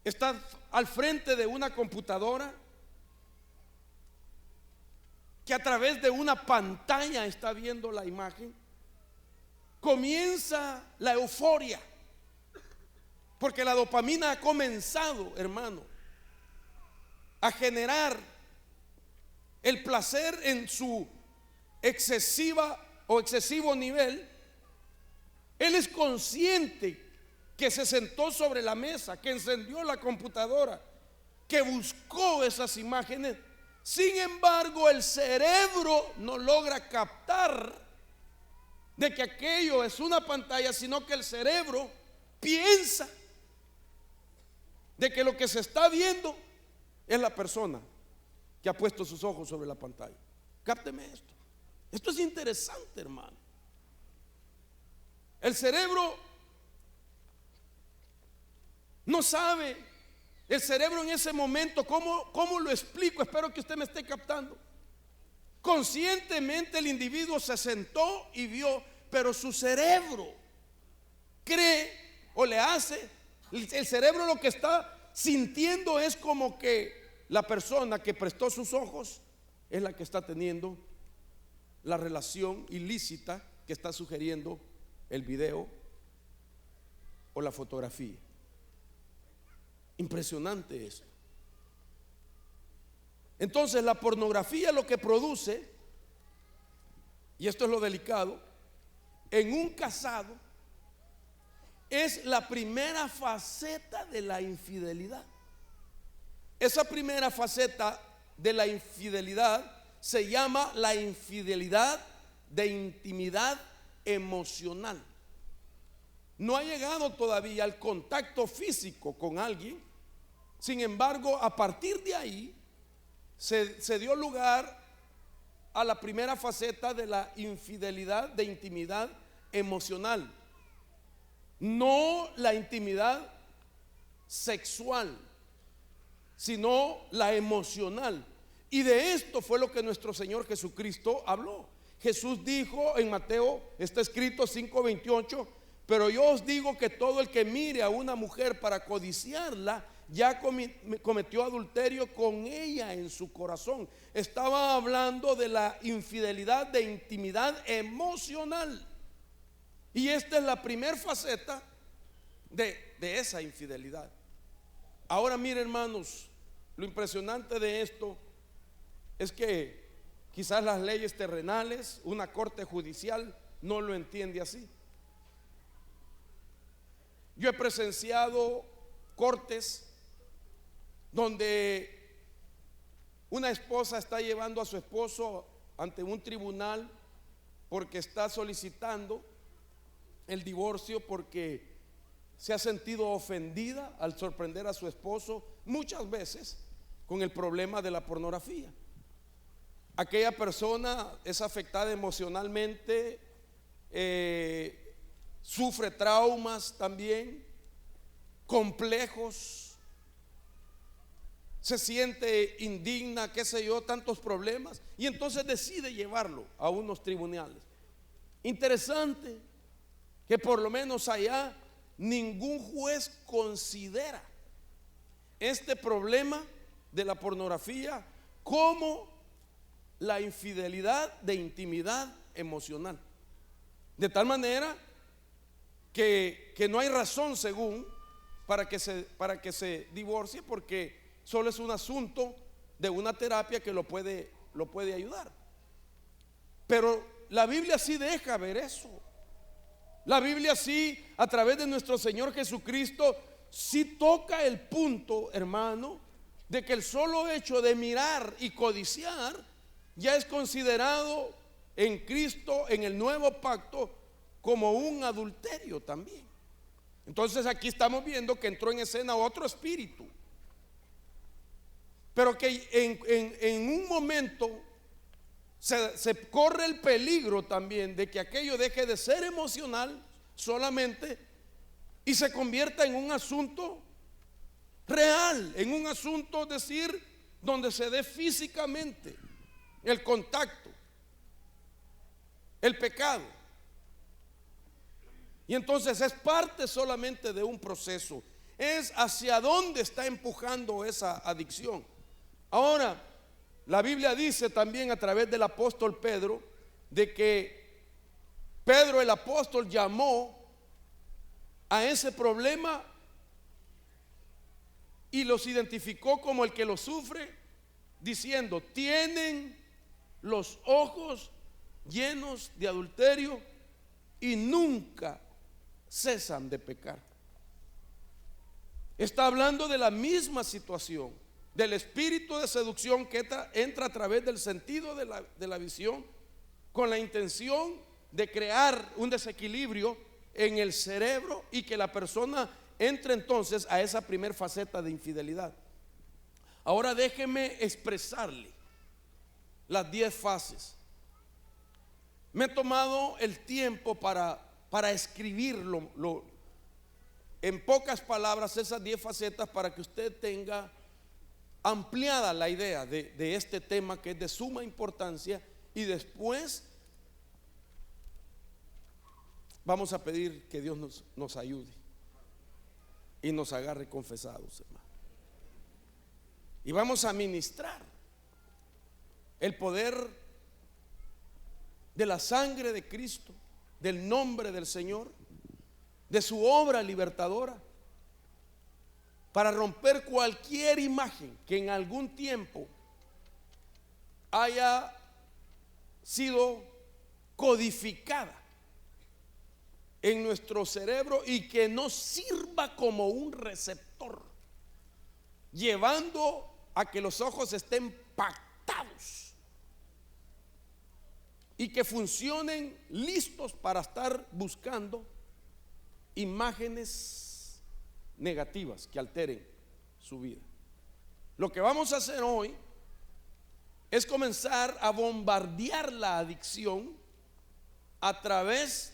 S2: está al frente de una computadora, que a través de una pantalla está viendo la imagen. Comienza la euforia, porque la dopamina ha comenzado, hermano, a generar el placer en su excesivo nivel. Él es consciente que se sentó sobre la mesa, que encendió la computadora, que buscó esas imágenes. Sin embargo, el cerebro no logra captar de que aquello es una pantalla, sino que el cerebro piensa de que lo que se está viendo es la persona que ha puesto sus ojos sobre la pantalla. Cápteme esto. Esto es interesante, hermano. El cerebro no sabe. El cerebro en ese momento, ¿cómo lo explico? Espero que usted me esté captando. Conscientemente el individuo se sentó y vio, pero su cerebro cree o le hace, el cerebro lo que está sintiendo es como que la persona que prestó sus ojos es la que está teniendo la relación ilícita que está sugiriendo el video o la fotografía. Impresionante eso. Entonces la pornografía lo que produce, y esto es lo delicado, en un casado es la primera faceta de la infidelidad. Esa primera faceta de la infidelidad se llama la infidelidad de intimidad emocional. No ha llegado todavía al contacto físico con alguien. Sin embargo, a partir de ahí se dio lugar a la primera faceta de la infidelidad de intimidad emocional. No la intimidad sexual, sino la emocional. Y de esto fue lo que nuestro Señor Jesucristo habló. Jesús dijo en Mateo, está escrito 5:28, pero yo os digo que todo el que mire a una mujer para codiciarla, ya cometió adulterio con ella en su corazón. Estaba hablando de la infidelidad de intimidad emocional. Y esta es la primera faceta de esa infidelidad. Ahora mire, hermanos, lo impresionante de esto es que quizás las leyes terrenales, una corte judicial no lo entiende así. Yo he presenciado cortes donde una esposa está llevando a su esposo ante un tribunal porque está solicitando el divorcio porque se ha sentido ofendida al sorprender a su esposo muchas veces con el problema de la pornografía. Aquella persona es afectada emocionalmente, sufre traumas también, complejos, se siente indigna, qué sé yo, tantos problemas, y entonces decide llevarlo a unos tribunales. Interesante que por lo menos allá ningún juez considera este problema de la pornografía como la infidelidad de intimidad emocional. De tal manera que no hay razón, según, para que se divorcie, porque solo es un asunto de una terapia que lo puede ayudar. Pero la Biblia sí deja ver eso. La Biblia sí, a través de nuestro Señor Jesucristo, sí toca el punto, hermano, de que el solo hecho de mirar y codiciar ya es considerado en Cristo, en el nuevo pacto, como un adulterio también. Entonces aquí estamos viendo que entró en escena otro espíritu, pero que en un momento se corre el peligro también de que aquello deje de ser emocional solamente
S3: y se convierta en un asunto real, en un asunto, es decir, donde se dé físicamente el contacto, el pecado. Y entonces es parte solamente de un proceso, es hacia dónde está empujando esa adicción. Ahora, la Biblia dice también a través del apóstol Pedro, de que Pedro el apóstol llamó a ese problema y los identificó como el que lo sufre, diciendo: tienen los ojos llenos de adulterio y nunca cesan de pecar. Está hablando de la misma situación, del espíritu de seducción que entra a través del sentido de la visión, con la intención de crear un desequilibrio en el cerebro y que la persona entre entonces a esa primer faceta de infidelidad. Ahora déjeme expresarle las 10 fases. Me he tomado el tiempo para escribirlo en pocas palabras, esas 10 facetas, para que usted tenga ampliada la idea de este tema, que es de suma importancia. Y después vamos a pedir que Dios nos ayude y nos agarre confesados, hermano. Y vamos a ministrar el poder de la sangre de Cristo, del nombre del Señor, de su obra libertadora, para romper cualquier imagen que en algún tiempo haya sido codificada en nuestro cerebro y que no sirva como un receptor, llevando a que los ojos estén pactados y que funcionen listos para estar buscando imágenes negativas que alteren su vida. Lo que vamos a hacer hoy es comenzar a bombardear la adicción a través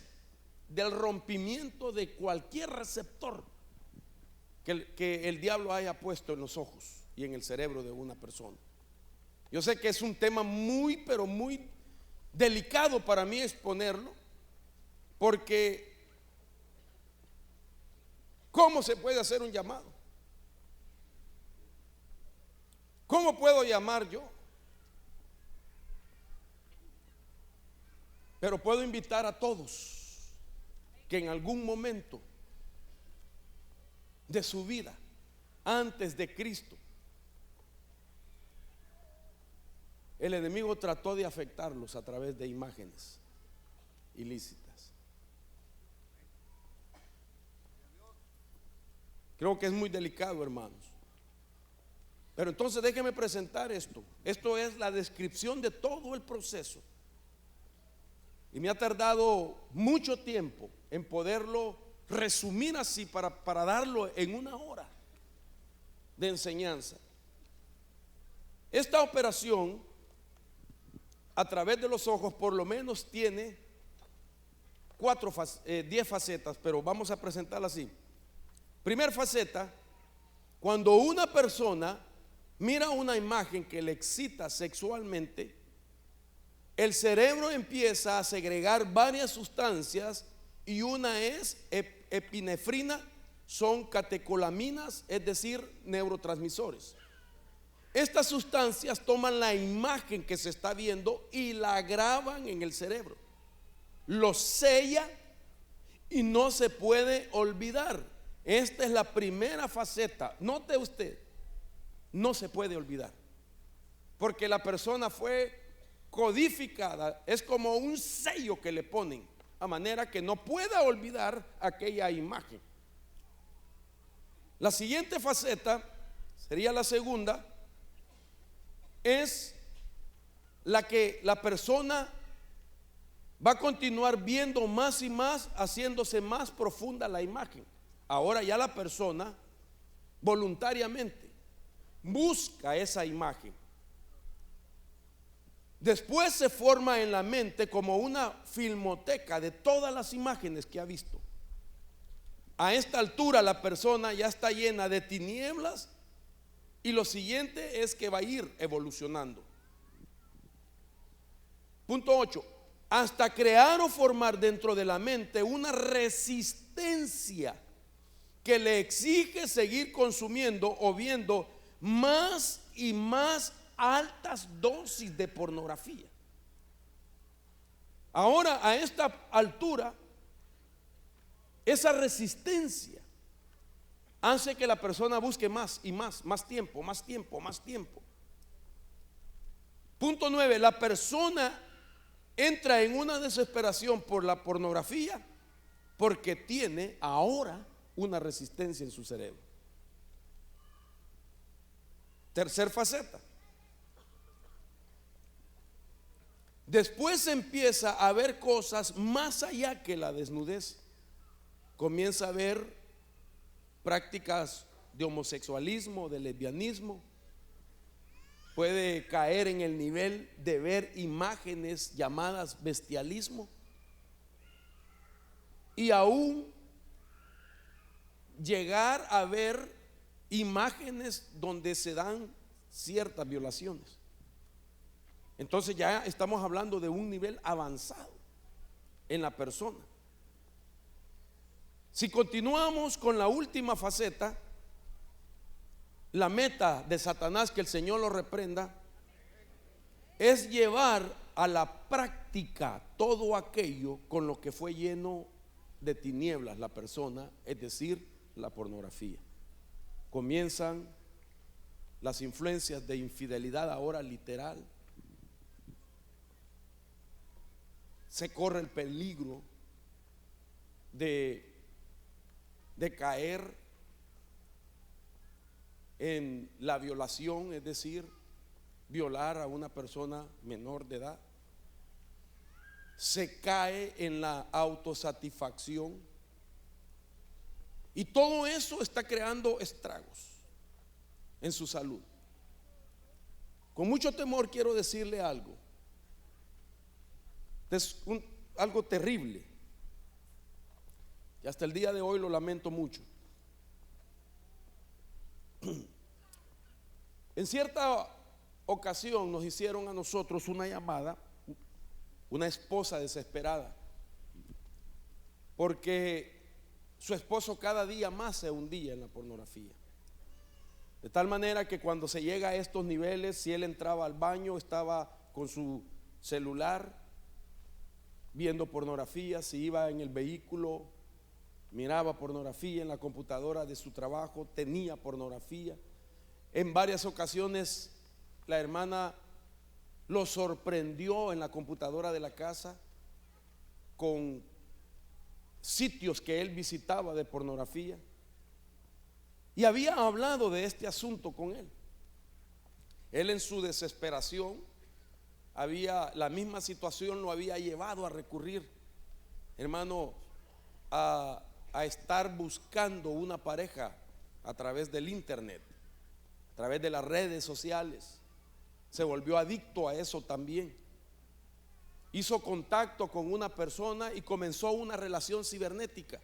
S3: del rompimiento de cualquier receptor que el diablo haya puesto en los ojos y en el cerebro de una persona. Yo sé que es un tema muy, pero muy delicado para mí exponerlo, porque ¿cómo se puede hacer un llamado? ¿Cómo puedo llamar yo? Pero puedo invitar a todos que en algún momento de su vida, antes de Cristo, el enemigo trató de afectarlos a través de imágenes ilícitas. Creo que es muy delicado, hermanos. Pero entonces déjenme presentar esto. Esto es la descripción de todo el proceso. Y me ha tardado mucho tiempo en poderlo resumir así para darlo en una hora de enseñanza. Esta operación a través de los ojos por lo menos tiene 10 facetas, pero vamos a presentarla así. Primer faceta: cuando una persona mira una imagen que le excita sexualmente, el cerebro empieza a segregar varias sustancias, y una es epinefrina, son catecolaminas, es decir, neurotransmisores. Estas sustancias toman la imagen que se está viendo y la graban en el cerebro, lo sella y no se puede olvidar. Esta es la primera faceta. Note usted, no se puede olvidar, porque la persona fue codificada, es como un sello que le ponen, a manera que no pueda olvidar aquella imagen. La siguiente faceta, sería la segunda, es la que la persona va a continuar viendo más y más, haciéndose más profunda la imagen. Ahora ya la persona voluntariamente busca esa imagen. Después se forma en la mente como una filmoteca de todas las imágenes que ha visto. A esta altura la persona ya está llena de tinieblas y lo siguiente es que va a ir evolucionando. Punto 8. Hasta crear o formar dentro de la mente una resistencia que le exige seguir consumiendo o viendo más y más altas dosis de pornografía. Ahora, a esta altura, esa resistencia hace que la persona busque más y más tiempo, más tiempo, más tiempo. Punto 9. La persona entra en una desesperación por la pornografía porque tiene ahora una resistencia en su cerebro. Tercer faceta. Después empieza a ver cosas más allá que la desnudez. Comienza a ver prácticas de homosexualismo, de lesbianismo. Puede caer en el nivel de ver imágenes llamadas bestialismo. Y aún llegar a ver imágenes donde se dan ciertas violaciones. Entonces ya estamos hablando de un nivel avanzado en la persona. Si continuamos con la última faceta, la meta de Satanás, que el Señor lo reprenda, es llevar a la práctica todo aquello con lo que fue lleno de tinieblas la persona, es decir, la pornografía. Comienzan las influencias de infidelidad ahora literal. Se corre el peligro de caer en la violación, es decir, violar a una persona menor de edad. Se cae en la autosatisfacción. Y todo eso está creando estragos en su salud. Con mucho temor quiero decirle algo. Es algo terrible. Y hasta el día de hoy lo lamento mucho. En cierta ocasión nos hicieron a nosotros una llamada, una esposa desesperada, porque su esposo cada día más se hundía en la pornografía. De tal manera que cuando se llega a estos niveles, si él entraba al baño, estaba con su celular viendo pornografía. Si iba en el vehículo, miraba pornografía. En la computadora de su trabajo tenía pornografía. En varias ocasiones la hermana lo sorprendió en la computadora de la casa con sitios que él visitaba de pornografía, y había hablado de este asunto con él. Él, en su desesperación, la misma situación lo había llevado a recurrir, hermano, a estar buscando una pareja a través del internet, a través de las redes sociales. Se volvió adicto a eso también. Hizo contacto con una persona y comenzó una relación cibernética.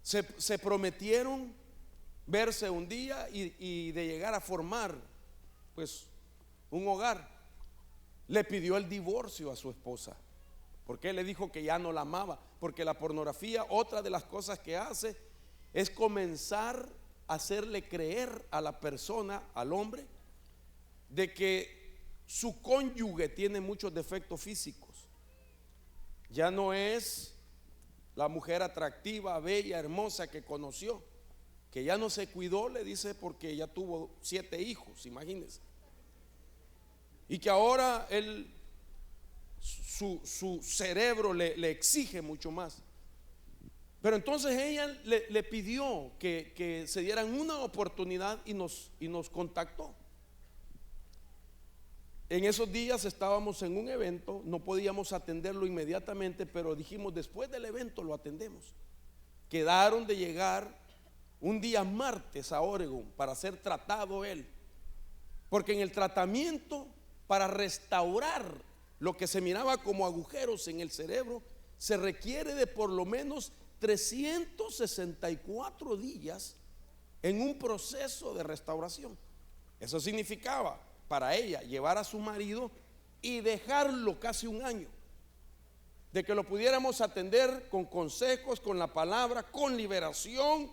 S3: Se prometieron verse un día y de llegar a formar pues un hogar. Le pidió el divorcio a su esposa porque él le dijo que ya no la amaba, porque la pornografía, otra de las cosas que hace es comenzar a hacerle creer a la persona, al hombre, de que su cónyuge tiene muchos defectos físicos. Ya no es la mujer atractiva, bella, hermosa que conoció, que ya no se cuidó, le dice, porque ya tuvo 7 hijos, imagínense. Y que ahora su cerebro le exige mucho más. Pero entonces ella le pidió que se dieran una oportunidad y nos contactó. En esos días estábamos en un evento, no podíamos atenderlo inmediatamente, pero dijimos, después del evento lo atendemos. Quedaron de llegar un día martes a Oregon para ser tratado él, porque en el tratamiento para restaurar lo que se miraba como agujeros en el cerebro se requiere de por lo menos 364 días en un proceso de restauración. Eso significaba para ella llevar a su marido y dejarlo casi un año, de que lo pudiéramos atender con consejos, con la palabra, con liberación,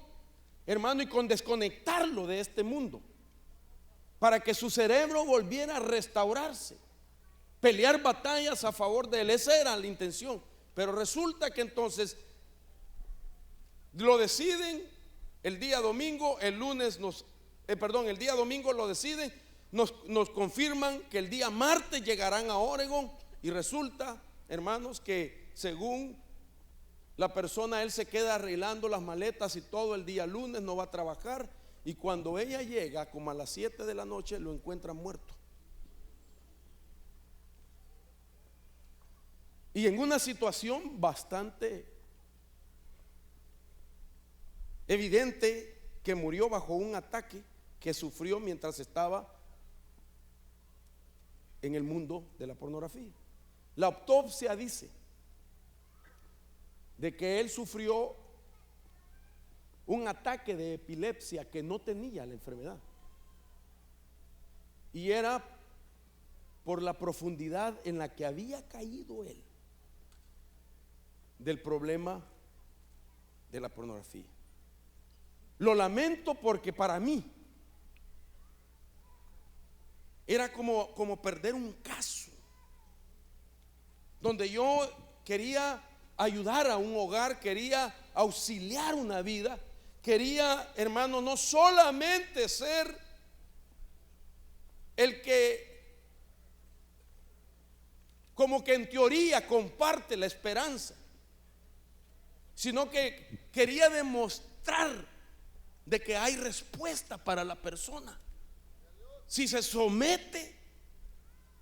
S3: hermano, y con desconectarlo de este mundo, para que su cerebro volviera a restaurarse, pelear batallas a favor de él. Esa era la intención. Pero resulta que entonces lo deciden el día domingo, el día domingo lo deciden, nos confirman que el día martes llegarán a Oregon, y resulta, hermanos, que según la persona, él se queda arreglando las maletas y todo el día lunes no va a trabajar, y cuando ella llega como a las 7 de la noche lo encuentran muerto. Y en una situación bastante evidente, que murió bajo un ataque que sufrió mientras estaba en el mundo de la pornografía. La autopsia dice de que él sufrió un ataque de epilepsia, que no tenía la enfermedad, y era por la profundidad en la que había caído él del problema de la pornografía. Lo lamento porque para mí era como perder un caso, donde yo quería ayudar a un hogar, quería auxiliar una vida, quería, hermano, no solamente ser el que como que en teoría comparte la esperanza, sino que quería demostrar de que hay respuesta para la persona si se somete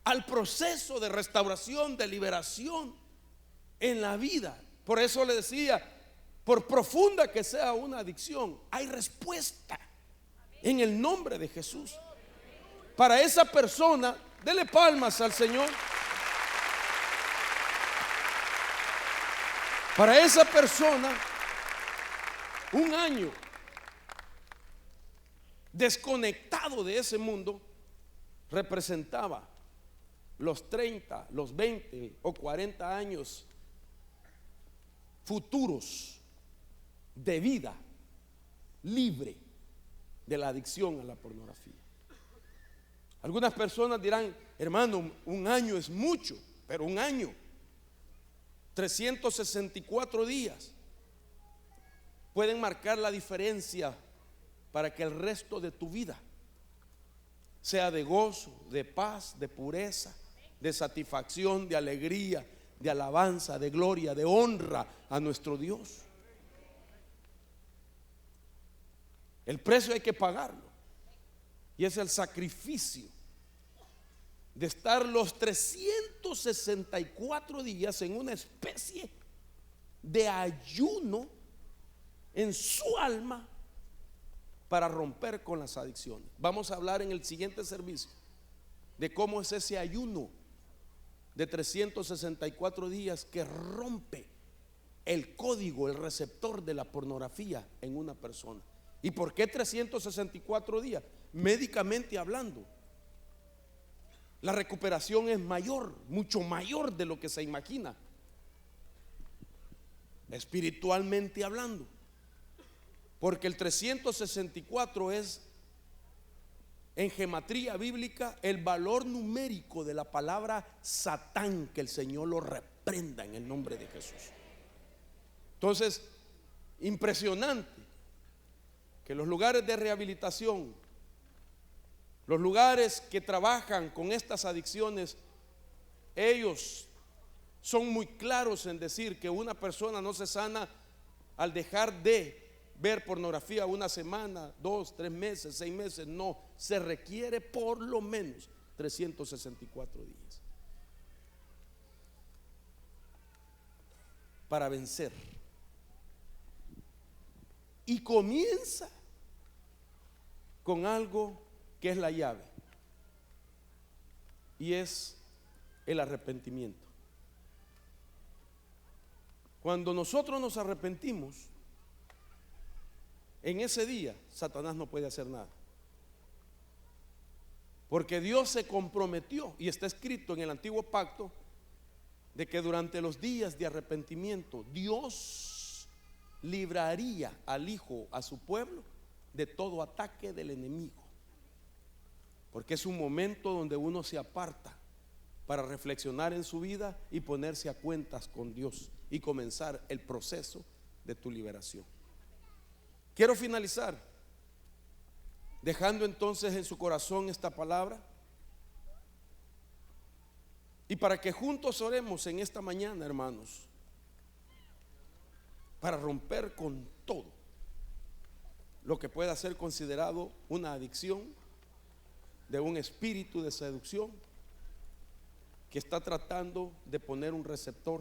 S3: al proceso de restauración, de liberación en la vida. Por eso le decía, por profunda que sea una adicción, hay respuesta en el nombre de Jesús. Para esa persona, dele palmas al Señor. Para esa persona, un año desconectado de ese mundo representaba los 30, los 20 o 40 años futuros de vida libre de la adicción a la pornografía. Algunas personas dirán, hermano, un año es mucho, pero un año, 364 días pueden marcar la diferencia para que el resto de tu vida sea de gozo, de paz, de pureza, de satisfacción, de alegría, de alabanza, de gloria, de honra a nuestro Dios. El precio hay que pagarlo, y es el sacrificio de estar los 364 días en una especie de ayuno en su alma para romper con las adicciones. Vamos a hablar en el siguiente servicio de cómo es ese ayuno de 364 días que rompe el código, el receptor de la pornografía en una persona. ¿Y por qué 364 días? Médicamente hablando, la recuperación es mayor, mucho mayor de lo que se imagina. Espiritualmente hablando, porque el 364 es, en gematría bíblica, el valor numérico de la palabra Satán, que el Señor lo reprenda en el nombre de Jesús. Entonces, impresionante que los lugares de rehabilitación, los lugares que trabajan con estas adicciones, ellos son muy claros en decir que una persona no se sana al dejar de ver pornografía una semana, 2, 3 meses, 6 meses. No, se requiere por lo menos 364 días para vencer. Y comienza con algo que es la llave, y es el arrepentimiento. Cuando nosotros nos arrepentimos, en ese día Satanás no puede hacer nada. Porque Dios se comprometió, y está escrito en el antiguo pacto, de que durante los días de arrepentimiento Dios libraría al Hijo, a su pueblo, de todo ataque del enemigo. Porque es un momento donde uno se aparta para reflexionar en su vida y ponerse a cuentas con Dios y comenzar el proceso de tu liberación. Quiero finalizar dejando entonces en su corazón esta palabra, y para que juntos oremos en esta mañana, hermanos, para romper con todo lo que pueda ser considerado una adicción de un espíritu de seducción que está tratando de poner un receptor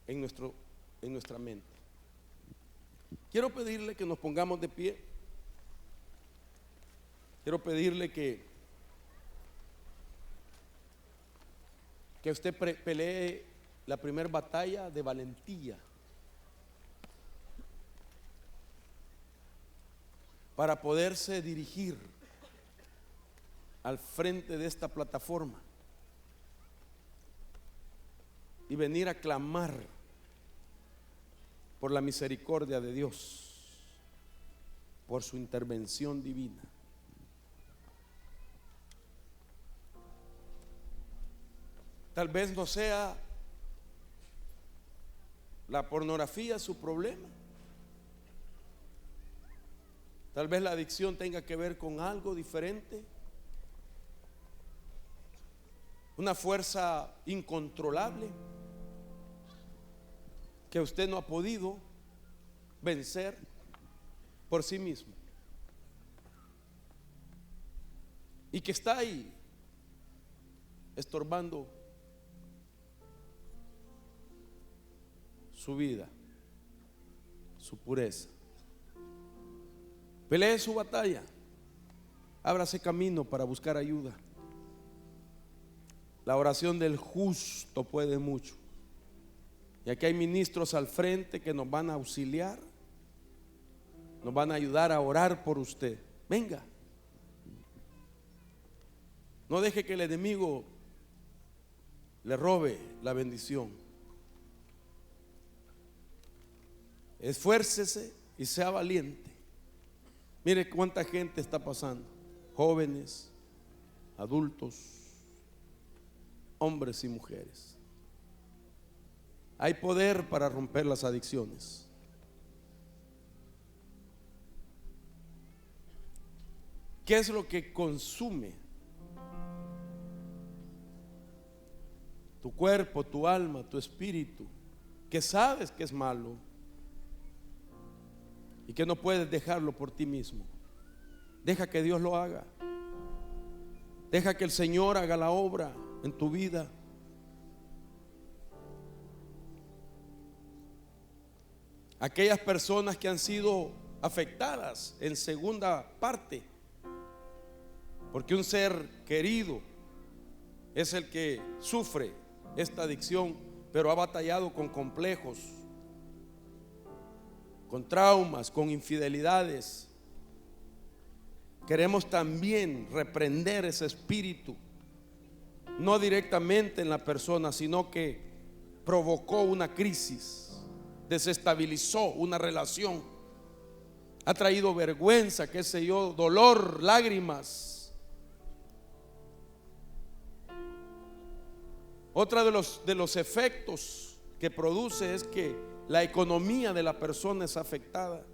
S3: en nuestra mente. Quiero pedirle que nos pongamos de pie. Quiero pedirle que usted pelee la primera batalla de valentía para poderse dirigir al frente de esta plataforma y venir a clamar por la misericordia de Dios, por su intervención divina. Tal vez no sea la pornografía su problema. Tal vez la adicción tenga que ver con algo diferente, una fuerza incontrolable que usted no ha podido vencer por sí mismo y que está ahí estorbando su vida, su pureza. Pelee su batalla, ábrase camino para buscar ayuda. La oración del justo puede mucho, y aquí hay ministros al frente que nos van a auxiliar, nos van a ayudar a orar por usted. Venga, no deje que el enemigo le robe la bendición. Esfuércese y sea valiente. Mire cuánta gente está pasando, jóvenes, adultos, hombres y mujeres. Hay poder para romper las adicciones. ¿Qué es lo que consume tu cuerpo, tu alma, tu espíritu, que sabes que es malo y que no puedes dejarlo por ti mismo? Deja que Dios lo haga. Deja que el Señor haga la obra en tu vida. Aquellas personas que han sido afectadas en segunda parte, porque un ser querido es el que sufre esta adicción, pero ha batallado con complejos, con traumas, con infidelidades. Queremos también reprender ese espíritu, no directamente en la persona, sino que provocó una crisis, desestabilizó una relación, ha traído vergüenza, qué sé yo, dolor, lágrimas. Otra de los efectos que produce es que la economía de la persona es afectada.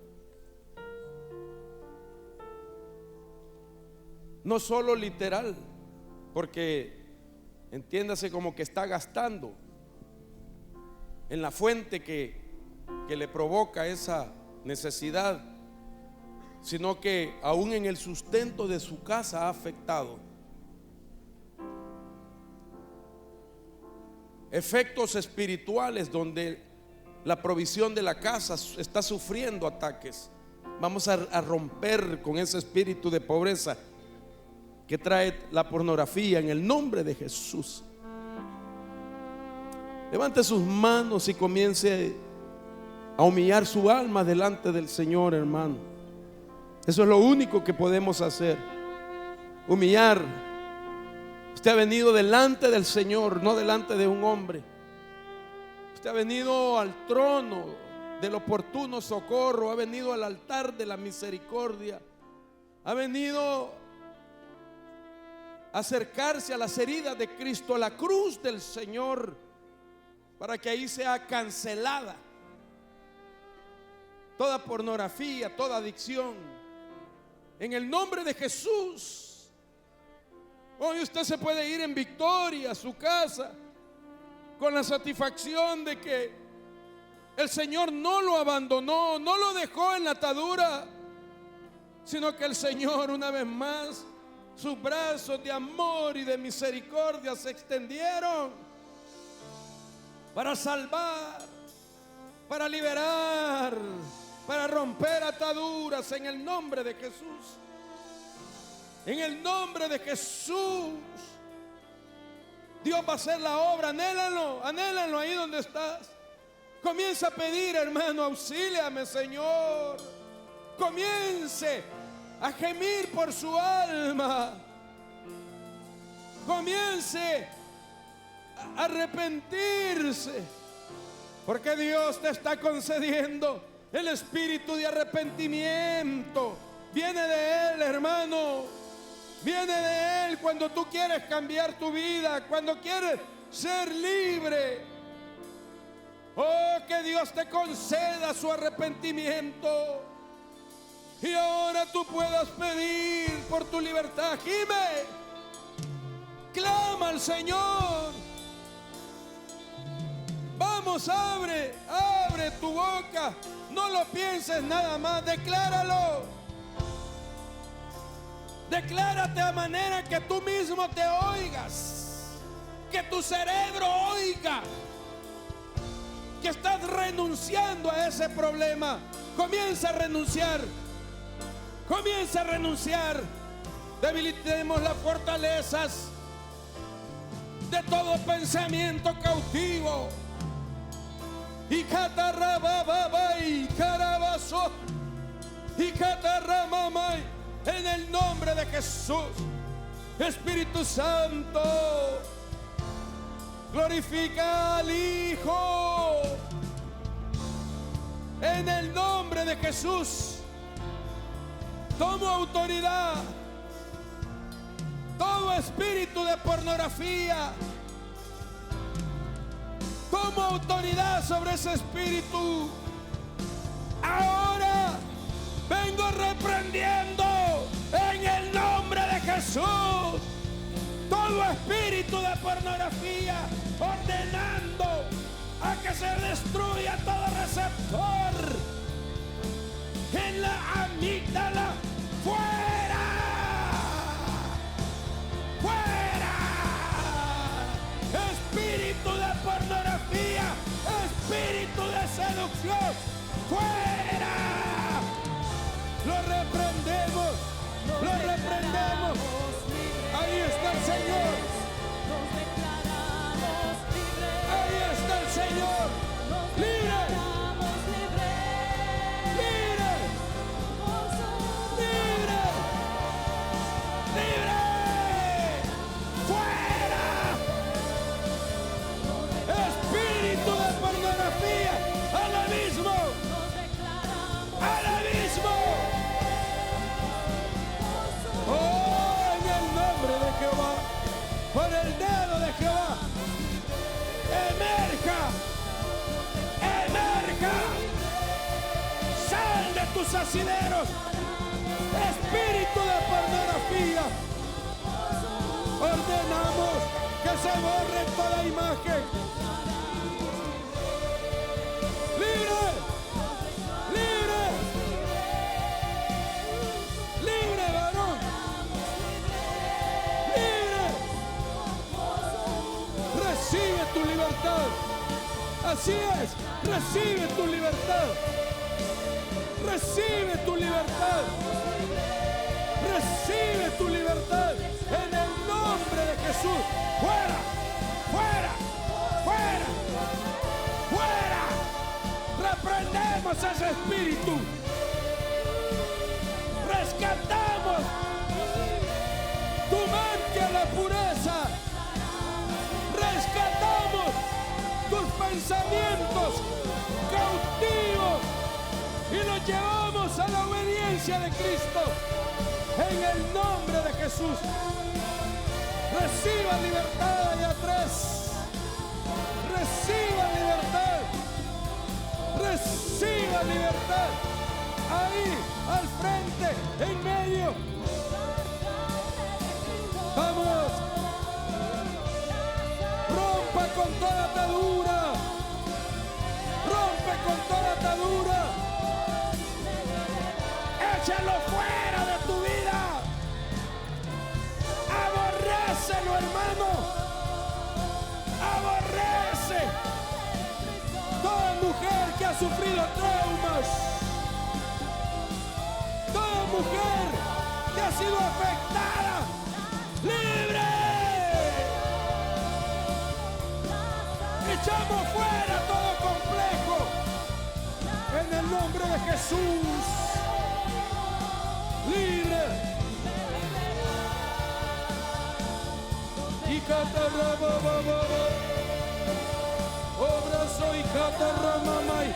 S3: No solo literal, porque entiéndase como que está gastando en la fuente que le provoca esa necesidad, sino que aún en el sustento de su casa ha afectado. Efectos espirituales donde la provisión de la casa está sufriendo ataques. Vamos a romper con ese espíritu de pobreza que trae la pornografía en el nombre de Jesús. Levante sus manos y comience a humillar su alma delante del Señor, hermano. Eso es lo único que podemos hacer. Humillar. Usted ha venido delante del Señor, no delante de un hombre. Usted ha venido al trono del oportuno socorro, ha venido al altar de la misericordia, ha venido a acercarse a las heridas de Cristo, a la cruz del Señor, para que ahí sea cancelada toda pornografía, toda adicción. En el nombre de Jesús, hoy usted se puede ir en victoria a su casa con la satisfacción de que el Señor no lo abandonó, no lo dejó en la atadura, sino que el Señor, una vez más, sus brazos de amor y de misericordia se extendieron para salvar, para liberar, para romper ataduras en el nombre de Jesús. En el nombre de Jesús, Dios va a hacer la obra. Anhélalo, anhélalo ahí donde estás. Comienza a pedir, hermano, auxíliame, Señor. Comience a gemir por su alma. Comience a arrepentirse, porque Dios te está concediendo el espíritu de arrepentimiento. Viene de Él, hermano. Viene de Él cuando tú quieres cambiar tu vida, cuando quieres ser libre. Oh, que Dios te conceda su arrepentimiento. Y ahora tú puedas pedir por tu libertad. Gime, clama al Señor. Vamos, abre tu boca. No lo pienses nada más, decláralo. Declárate a manera que tú mismo te oigas, que tu cerebro oiga que estás renunciando a ese problema. Comienza a renunciar. Comienza a renunciar. Debilitemos las fortalezas de todo pensamiento cautivo. Y catarrababai, carabazo, y catarramamai, en el nombre de Jesús. Espíritu Santo, glorifica al Hijo. En el nombre de Jesús, tomo autoridad. Todo espíritu de pornografía, tomo autoridad sobre ese espíritu. Ahora vengo reprendiendo en el nombre de Jesús todo espíritu de pornografía, ordenando a que se destruya todo receptor en la amígdala. ¡Fuera! ¡Fuera! Espíritu de pornografía, espíritu de seducción, ¡fuera! Lo reprendemos, lo reprendemos. Ahí está el Señor. Ahí está el Señor. Libre. Libre. Libre. Libre. Fuera. Espíritu de pornografía. Al abismo. Al abismo. Oh, en el nombre de Jehová, por el dedo de Jehová, emerja, emerja, sal de tus asideros, espíritu de pornografía. Ordenamos que se borre toda imagen. Libre, libre, libre, varón. Recibe tu libertad. Así es, recibe tu libertad. Recibe tu libertad. Recibe tu libertad en el nombre de Jesús. Fuera, fuera, fuera, Rescatamos ese espíritu. Rescatamos tu mente a la pureza. Rescatamos tus pensamientos cautivos y los llevamos a la obediencia de Cristo. En el nombre de Jesús. Reciba libertad allá atrás. Reciba libertad. Reciba libertad. Ahí, al frente, en medio. Vamos. Rompa con toda atadura. Rompe con toda atadura. Échalo fuera de tu vida. Aborrécelo, hermano. Aborrece. Toda mujer que ha sufrido traumas. Toda mujer que ha sido afectada. ¡Libre! Echamos fuera todo complejo. En el nombre de Jesús. Libre. Y catarrabababa. Obra soy catarramamay.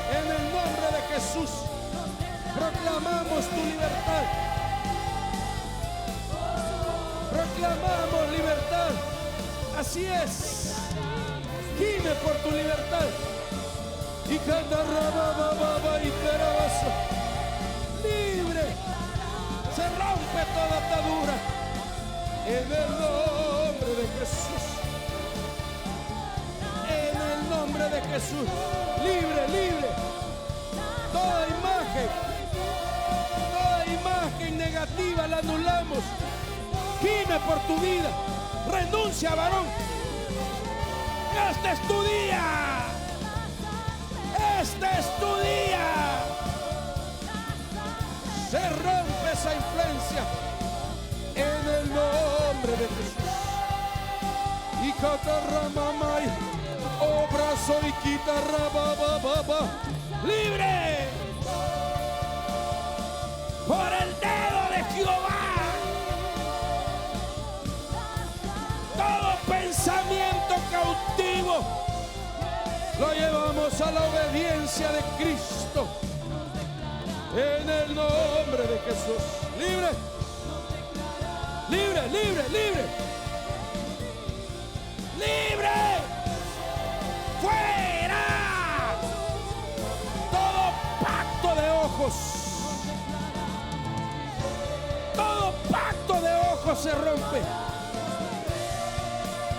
S3: En el nombre de Jesús proclamamos tu libertad. Proclamamos libertad. Así es. Gime por tu libertad. Y catarrabababa y carabazo. Libre. Se rompe toda atadura. En el nombre de Jesús. En el nombre de Jesús. Libre, libre. Toda imagen negativa la anulamos. Gime por tu vida. Renuncia, varón. Este es tu día. Este es tu día. Se rompe esa influencia. En el nombre de Jesús. Y catarramamay. Obra soy quitarrabababa. Libre. Por el dedo de Jehová. Todo pensamiento cautivo lo llevamos a la obediencia de Cristo. En el nombre de Jesús. Libre. Libre, libre, libre. Libre. Fuera. Todo pacto de ojos. Todo pacto de ojos se rompe.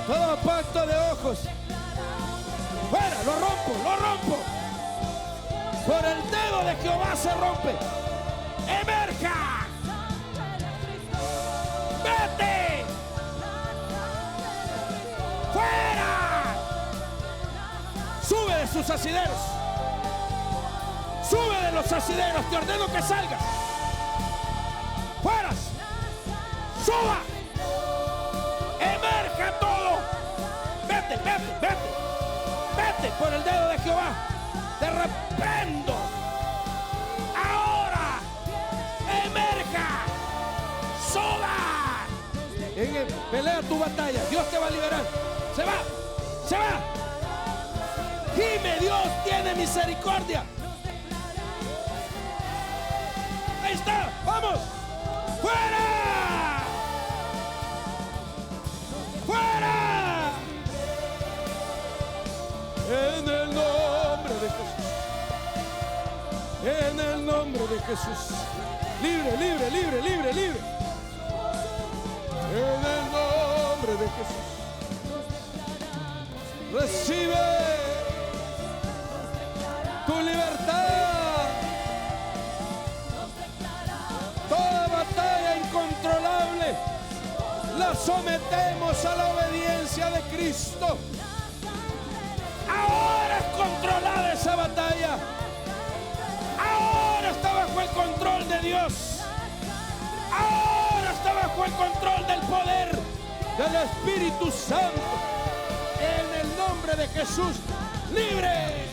S3: Todo pacto de ojos. Fuera, lo rompo. Por el dedo de Jehová se rompe. Emerja. Vete. Fuera. Sube de sus asideros. Sube de los asideros. Te ordeno que salgas. Fuera. Suba. Emerja todo. Vete. Vete por el dedo de Jehová. Te reprendo. Ahora. Emerja. Suba. Pelea tu batalla. Dios te va a liberar. Se va. Gime, Dios tiene misericordia. Ahí está. Vamos. ¡Fuera! ¡Fuera! En el nombre de Jesús. En el nombre de Jesús. Libre. En el nombre de Jesús. Recibe tu libertad. Toda batalla incontrolable la sometemos a la obediencia de Cristo. Ahora es controlada esa batalla. Ahora está bajo el control de Dios. Ahora está bajo el control del poder del Espíritu Santo. En el nombre de Jesús, libre.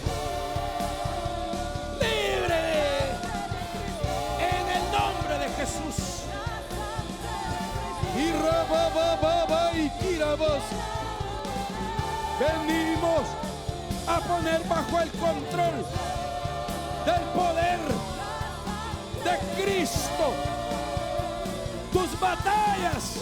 S3: y quiramos. Venimos a poner bajo el control del poder de Cristo tus batallas.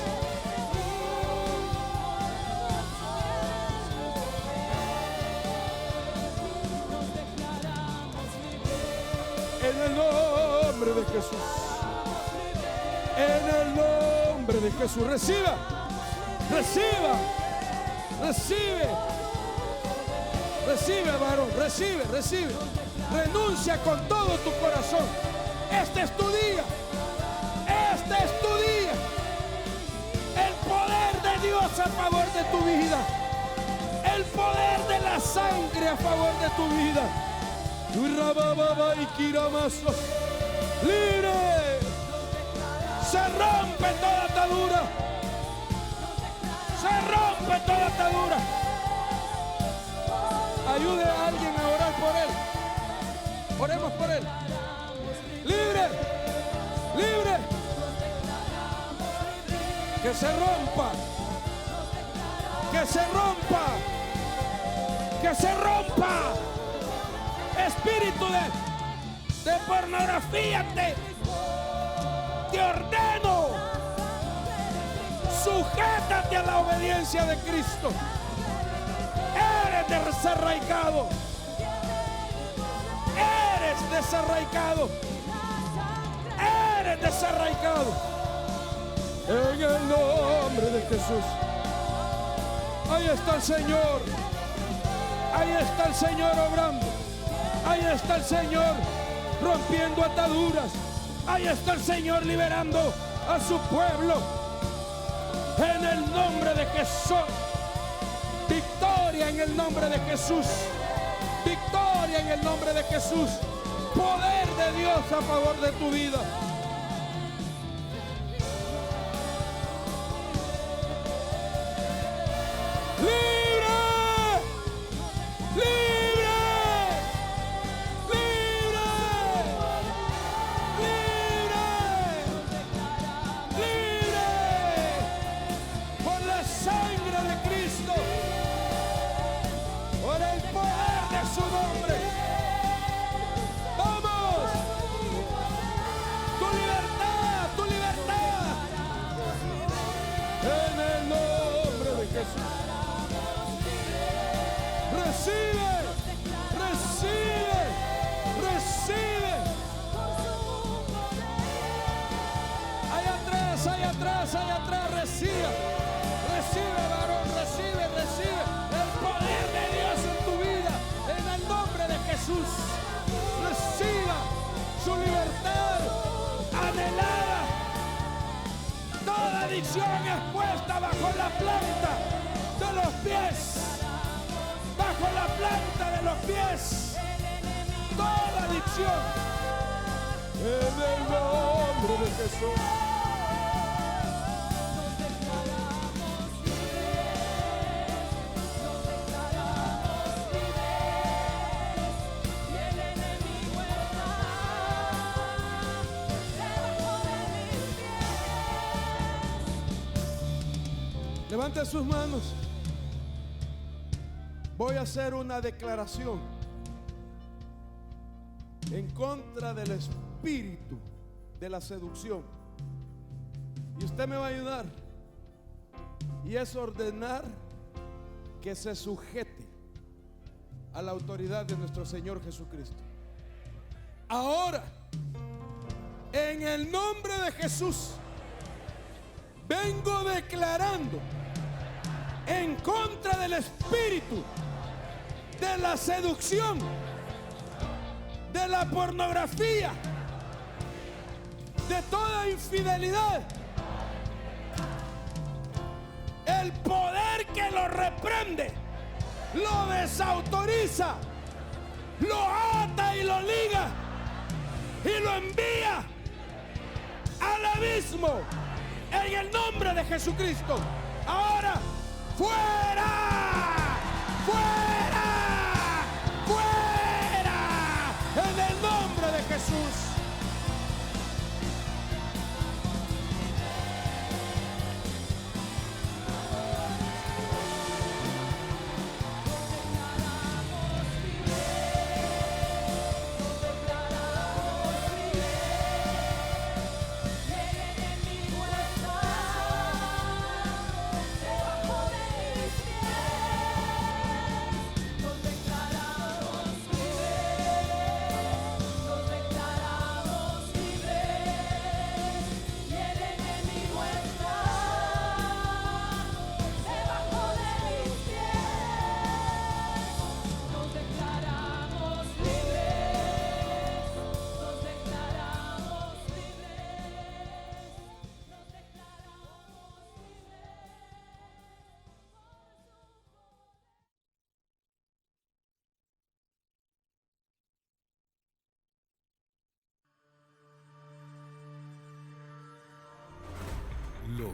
S3: En el nombre de Jesús. En el nombre de Jesús. Reciba. Reciba. Recibe. Recibe, varón. Recibe, recibe. Renuncia con todo tu corazón. Este es tu día. Este es tu día. El poder de Dios a favor de tu vida. El poder de la sangre a favor de tu vida. Libre. Se rompe toda atadura. Se rompe toda atadura. Ayude a alguien a orar por él. Oremos por él. Libre. Libre. Que se rompa. Que se rompa. Que se rompa. Espíritu de pornografía, te ordeno, sujétate a la obediencia de Cristo. Eres desarraigado. Eres desarraigado. Eres desarraigado. En el nombre de Jesús. Ahí está el Señor. Ahí está el Señor obrando. Ahí está el Señor rompiendo ataduras. Ahí está el Señor liberando a su pueblo. En el nombre de Jesús. Victoria en el nombre de Jesús. Victoria en el nombre de Jesús. Poder de Dios a favor de tu vida. Recibe, recibe, recibe. Allá atrás, recibe. Recibe, varón, recibe, recibe el poder de Dios en tu vida. En el nombre de Jesús. Reciba su libertad anhelada. Toda adicción es puesta bajo la planta de los pies. Bajo la planta de los pies. Toda adicción. En el nombre de Jesús. Levante sus manos. Voy a hacer una declaración en contra del espíritu de la seducción. Y usted me va a ayudar. Y es ordenar que se sujete a la autoridad de nuestro Señor Jesucristo. Ahora, en el nombre de Jesús, vengo declarando en contra del espíritu de la seducción, de la pornografía, de toda infidelidad. El poder que lo reprende, lo desautoriza, lo ata y lo liga y lo envía al abismo en el nombre de Jesucristo. Ahora, ¡fuera! ¡Fuera! ¡Fuera! En el nombre de Jesús.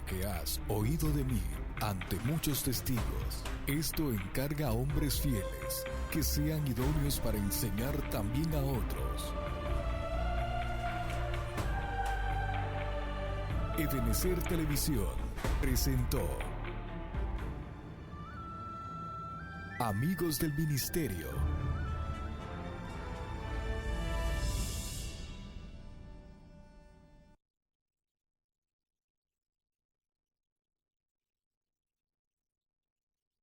S1: que has oído de mí ante muchos testigos, esto encarga a hombres fieles que sean idóneos para enseñar también a otros. Ebenecer Televisión presentó Amigos del Ministerio.